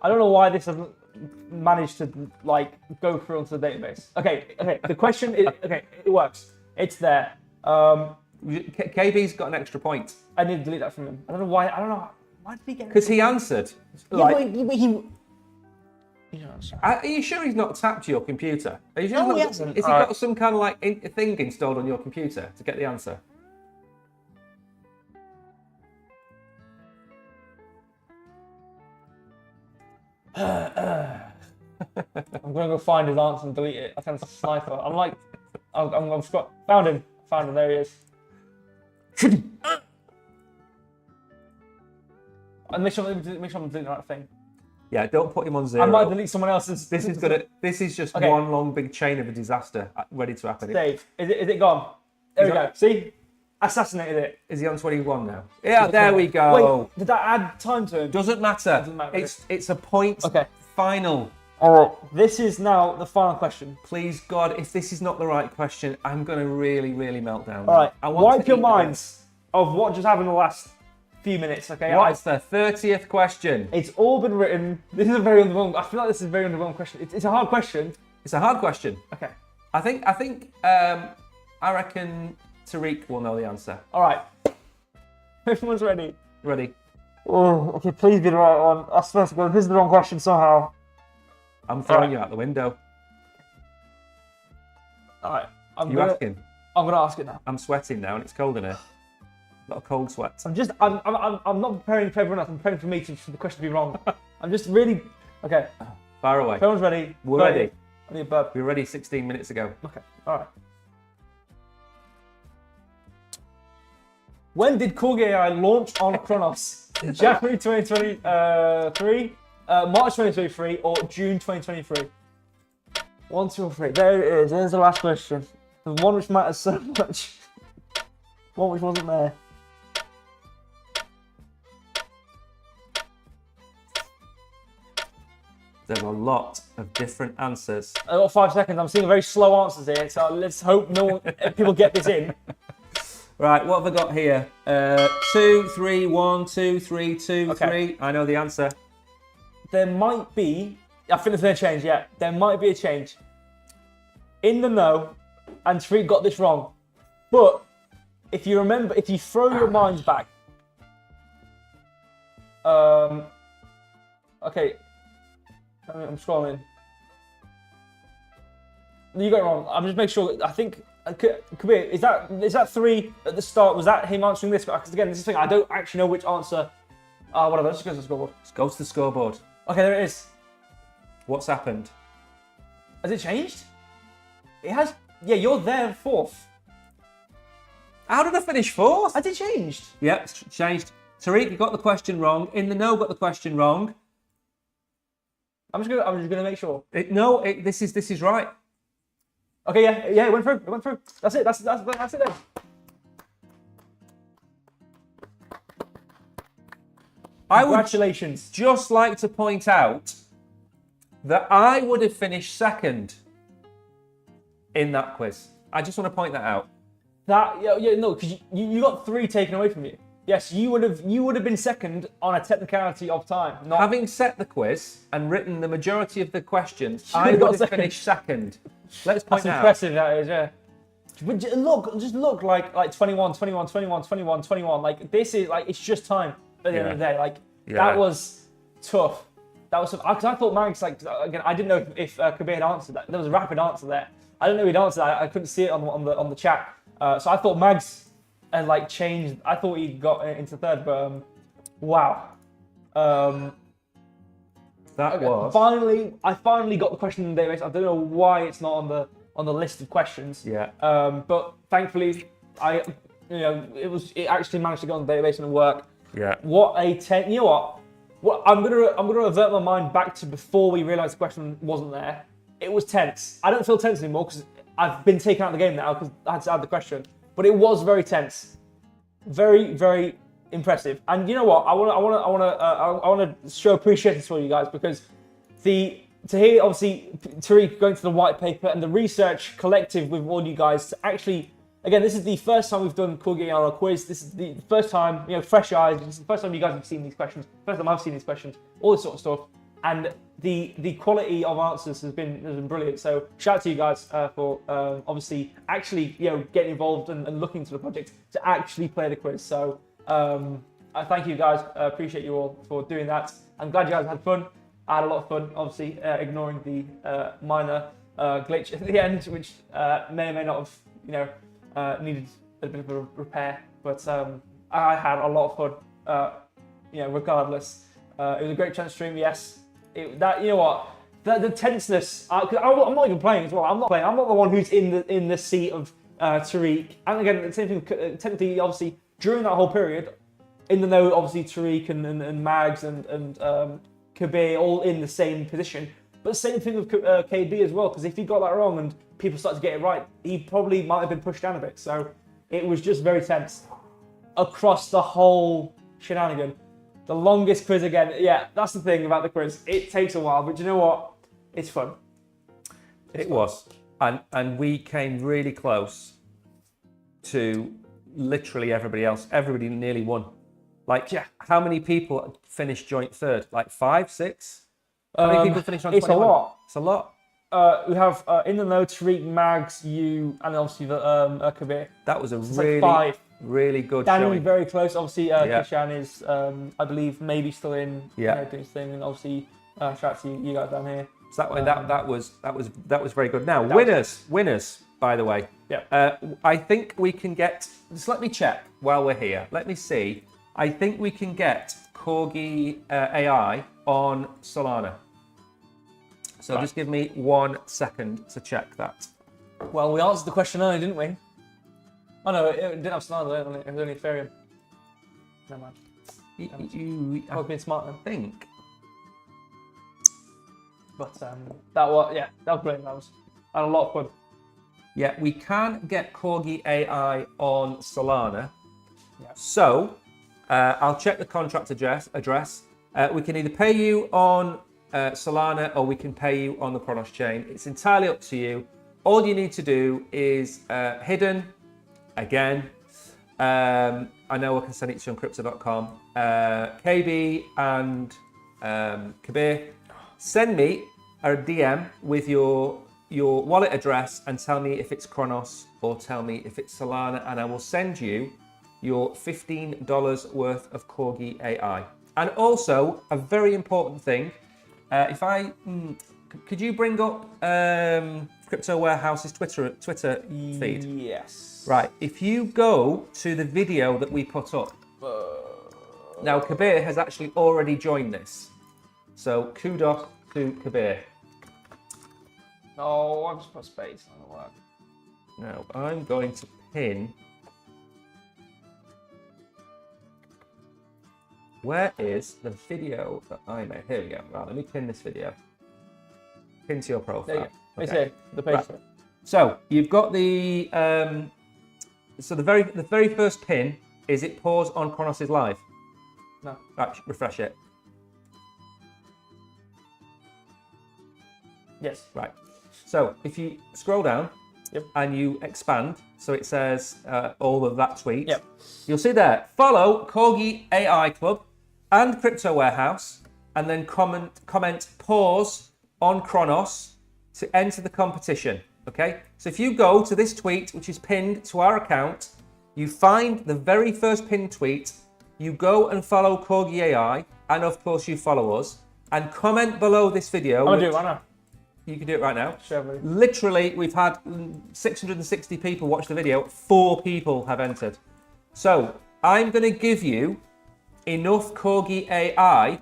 don't know why this hasn't managed to like go through onto the database. Okay. The question is okay. It works. It's there. KB's got an extra point. I need to delete that from him. I don't know why. Why did he get? Because he answered. Are you sure he's not tapped your computer? Are you sure he hasn't. Has he got some kind of like thing installed on your computer to get the answer? I'm gonna go find his answer and delete it. I can sniper. I'm like, I've got found him. Found him. There he is. And make sure I'm deleting the right thing. Yeah, don't put him on 0. I might delete someone else's. This is just Okay. one long big chain of a disaster ready to happen. Save. Is it gone? There we go. See? Assassinated it. Is he on 21 now? Yeah, there we go. Wait, did that add time to him? Doesn't matter. Doesn't matter. It's a point. Okay. Final. This is now the final question. Please God, if this is not the right question, I'm gonna really, really melt down. All right. I want Wipe to your eat minds of what just happened in the last few minutes. Okay. What's the 30th question? It's all been written. This is a very underwhelming. I feel like this is a very underwhelming question. It's a hard question. It's a hard question. Okay. I reckon Tariq will know the answer. All right. Everyone's ready. Ready? Oh, okay. Please be the right one. I swear to God, this is the wrong question somehow. I'm throwing you out the window. All right. You asking? I'm gonna ask it now. I'm sweating now, and it's cold in here. A lot of cold sweat. I'm not preparing for everyone else. I'm preparing for me for the question to be wrong. I'm just really okay. Fire away. Everyone's ready. We're ready. I need a burp. We were ready 16 minutes ago. Okay. All right. When did Corgi AI launch on Kronos? January 2023, March 2023, or June 2023? 1, 2, or 3. There it is. There's the last question. The one which matters so much. One which wasn't there. There's a lot of different answers. I've got 5 seconds. I'm seeing very slow answers here, so let's hope people get this in. Right, what have I got here? 2, 3, 1, 2, 3, 2, Okay. 3. I know the answer. There might be, I think there's been a change, yeah. There might be a change. In the know, and Tariq got this wrong. But, if you remember, if you throw your minds back. Okay. I'm scrolling. You got it wrong. I'm just making sure, I think, Kabir, is that 3 at the start? Was that him answering this? Because again, this is the thing, I don't actually know which answer. Whatever, let's just go to the scoreboard. Let's go to the scoreboard. Okay, there it is. What's happened? Has it changed? It has. Yeah, you're there 4th. How did I finish 4th? Has it changed? Yep, it's changed. Tariq, you got the question wrong. In the know, got the question wrong. I'm just gonna make sure. This is right. Okay, yeah, it went through. It went through. That's it. That's it then. Congratulations. Just like to point out that I would have finished 2nd in that quiz. I just want to point that out. No, because you got 3 taken away from you. Yes, you would have been 2nd on a technicality of time. Not Having set the quiz and written the majority of the questions, You I got would have 2nd. finished 2nd. Let's point That's out. impressive. That is, yeah. But just look like 21, 21, 21, 21, 21. Like this is like it's just time at the end of the day. Like that was tough. That was because I thought Mags again. I didn't know if Kabir had answered that. There was a rapid answer there. I didn't know he'd answered that. I couldn't see it on the chat. So I thought Mags had changed. I thought he got into 3rd, but wow. I finally got the question in the database. I don't know why it's not on the list of questions. Yeah. But thankfully, it actually managed to go on the database and work. Yeah. What a 10! You know what? I'm gonna revert my mind back to before we realised the question wasn't there. It was tense. I don't feel tense anymore because I've been taken out of the game now because I had to add the question. But it was very tense, very, very impressive. And you know what? I want to show appreciation for you guys because to hear obviously Tariq going to the white paper and the research collective with all you guys to actually. Again, this is the first time we've done CORGIAI on a quiz. This is the first time, fresh eyes. This is the first time you guys have seen these questions. First time I've seen these questions. All this sort of stuff. And the quality of answers has been brilliant. So shout out to you guys for obviously actually getting involved and looking into the project to actually play the quiz. So I thank you guys. I appreciate you all for doing that. I'm glad you guys had fun. I had a lot of fun. Obviously ignoring the minor glitch at the end, which may or may not have needed a bit of a repair. But I had a lot of fun. Regardless, it was a great chance to stream. Yes. That you know what, the tenseness. Cause I'm not even playing as well. I'm not playing. I'm not the one who's in the seat of Tariq. And again, the same thing. Technically, obviously, during that whole period, even though obviously Tariq and Mags and Kabir all in the same position. But same thing with KB as well, because if he got that wrong and people started to get it right, he probably might have been pushed down a bit. So it was just very tense across the whole shenanigan. The longest quiz again. Yeah, that's the thing about the quiz. It takes a while, but you know what? It's fun. It was. And we came really close to literally everybody else. Everybody nearly won. Like, Yeah. How many people finished joint third? Like 5, 6? How many people finished on It's 21? a lot. It's a lot. We have in the know Tariq, Mags, you, and obviously the Kabir. That was a It's really, like 5. really good Danny showing. very close. Obviously, Kishan is, I believe, maybe still in doing his thing, and obviously, shout out to you guys down here. So that way, that was very good. Now, winners. By the way, Yeah. I think we can get. Just let me check while we're here. Let me see. I think we can get Corgi AI on Solana. So just give me 1 second to check that. Well, we answered the question earlier, didn't we? Oh no, it didn't have Solana, it was only Ethereum. Never mind. I've been smart then. Think. But that was brilliant. I had a lot of fun. Yeah, we can get Corgi AI on Solana. Yeah. So I'll check the contract address. We can either pay you on Solana or we can pay you on the Chronos chain. It's entirely up to you. All you need to do is hidden, again. I know I can send it to you on crypto.com. KB and Kabir, send me a DM with your wallet address and tell me if it's Chronos or tell me if it's Solana, and I will send you your $15 worth of Corgi AI. And also, a very important thing, could you bring up Crypto Warehouse's Twitter feed? Yes. Right, if you go to the video that we put up, now Kabir has actually already joined this. So kudos to Kabir. No, I've just put space on the work. Now I'm going to pin. Where is the video that I made? Here we go. Right, let me pin this video. Pin to your profile. There you go. It's Okay. here, the page. Right. So you've got the so the very first pin is it pause on Chronos' live. No. Right, refresh it. Yes. Right. So if you scroll down and you expand, so it says all of that tweet, you'll see there, follow Corgi AI Club and Crypto Warehouse, and then comment pause on Chronos to enter the competition. Okay, so if you go to this tweet, which is pinned to our account, you find the very first pinned tweet, you go and follow Corgi AI, and of course you follow us, and comment below this video. I'll do it right now. You can do it right now. Sure. Literally, we've had 660 people watch the video. 4 people have entered. So I'm going to give you enough Corgi AI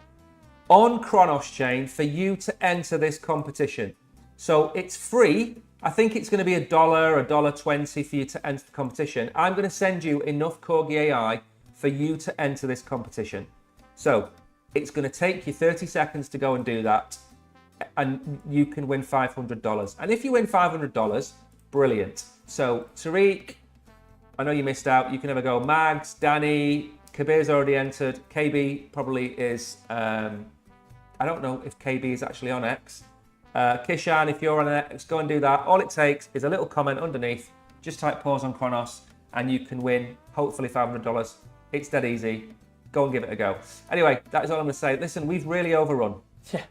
on Chronos Chain for you to enter this competition. So it's free. I think it's going to be $1, $1.20 for you to enter the competition. I'm going to send you enough Corgi AI for you to enter this competition. So it's going to take you 30 seconds to go and do that, and you can win $500. And if you win $500, brilliant. So Tariq, I know you missed out. You can either go Mags, Danny, Kabir's already entered. KB probably is, I don't know if KB is actually on X. Kishan, if you're on X, go and do that. All it takes is a little comment underneath. Just type pause on Chronos and you can win hopefully $500. It's dead easy. Go and give it a go. Anyway, that is all I'm going to say. Listen, we've really overrun. Yeah.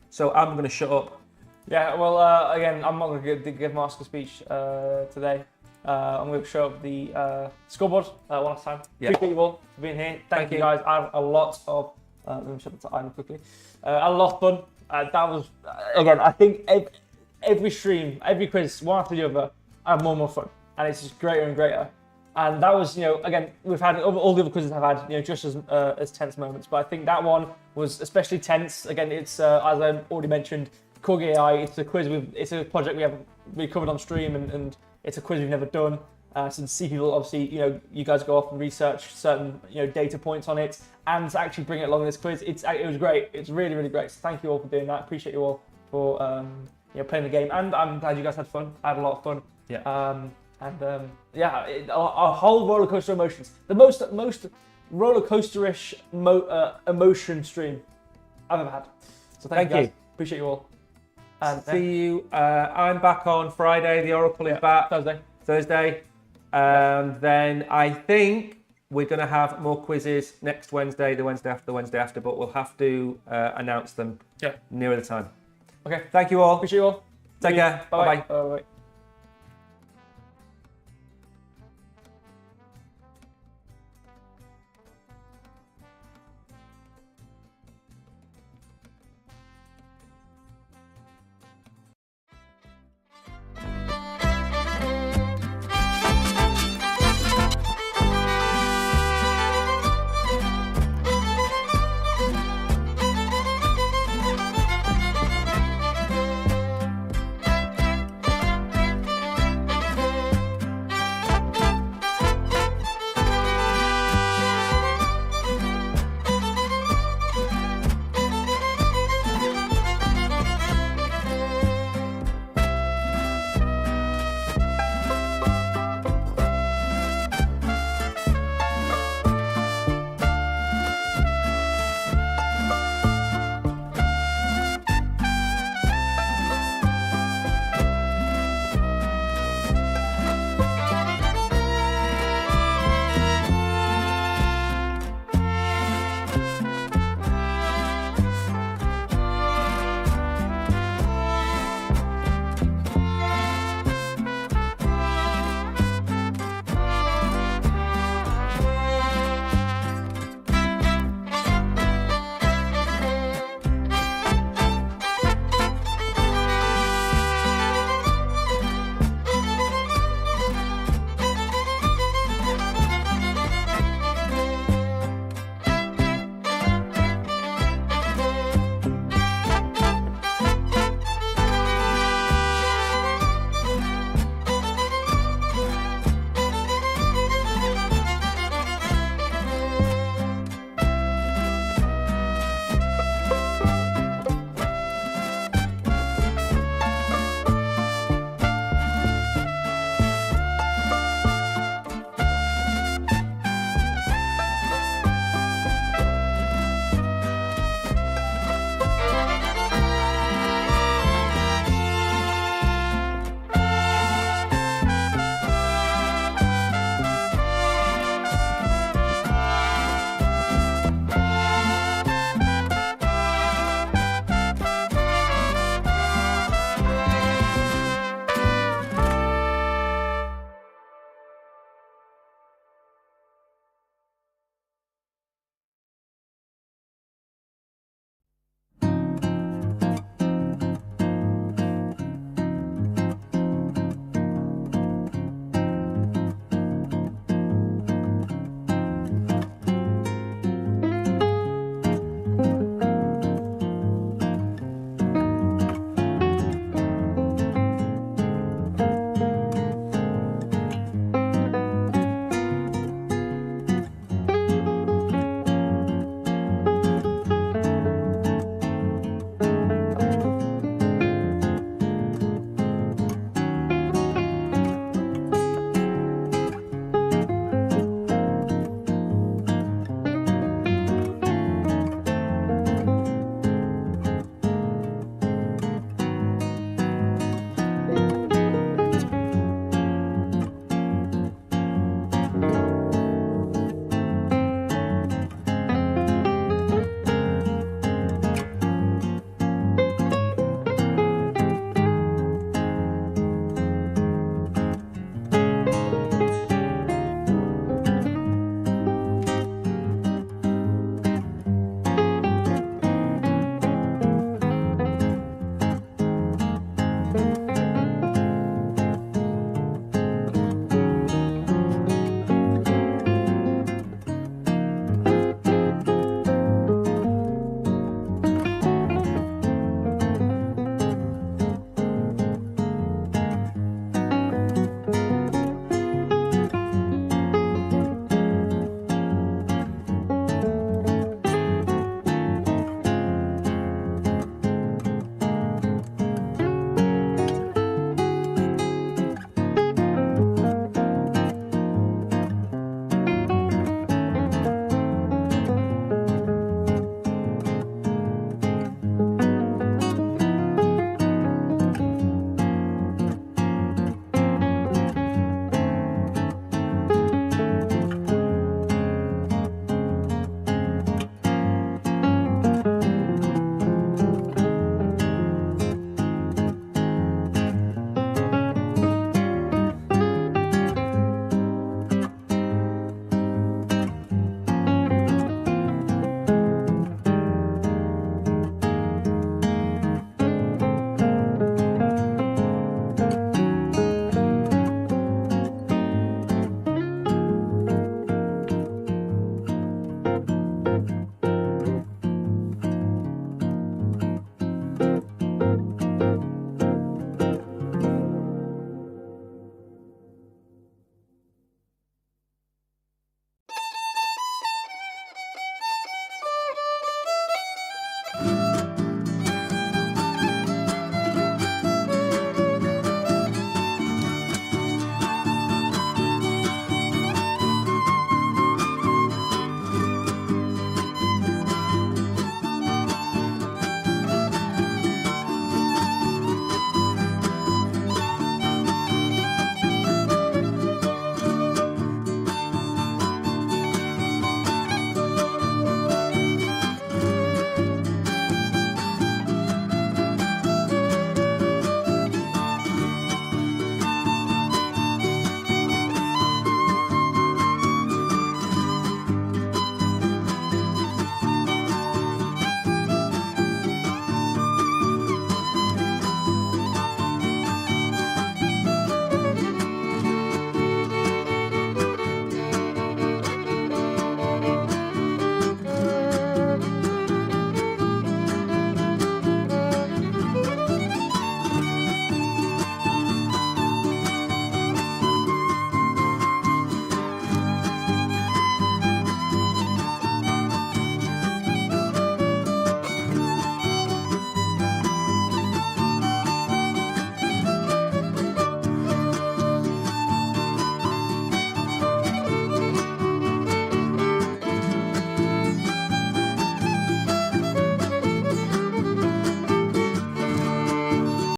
So I'm going to shut up. Yeah, well, again, I'm not going to give my Oscar speech today. I'm going to show up the scoreboard one last time. Yeah. Appreciate you all for being here. Thank you guys. I had a lot of, let me shut the time quickly. I had a lot of fun. That was, again, I think every stream, every quiz, one after the other, I have more and more fun. And it's just greater and greater. And that was, again, we've had all the other quizzes I've had, just as tense moments. But I think that one was especially tense. Again, it's as I already mentioned, Corgi AI. It's a quiz. It's a project we covered on stream, and it's a quiz we've never done. So to see people, obviously, you guys go off and research certain, data points on it, and to actually bring it along in this quiz, it was great. It's really, really great. So thank you all for doing that. Appreciate you all for playing the game, and I'm glad you guys had fun. I had a lot of fun. Yeah. A whole roller coaster emotions. The most roller coasterish emotion stream I've ever had. So thank you guys. Appreciate you all. And see you. I'm back on Friday. The Oracle is back Thursday. And then I think we're going to have more quizzes next Wednesday, the Wednesday after, but we'll have to announce them nearer the time. Okay. Thank you all. Appreciate you all. Take care. Bye-bye. Bye-bye.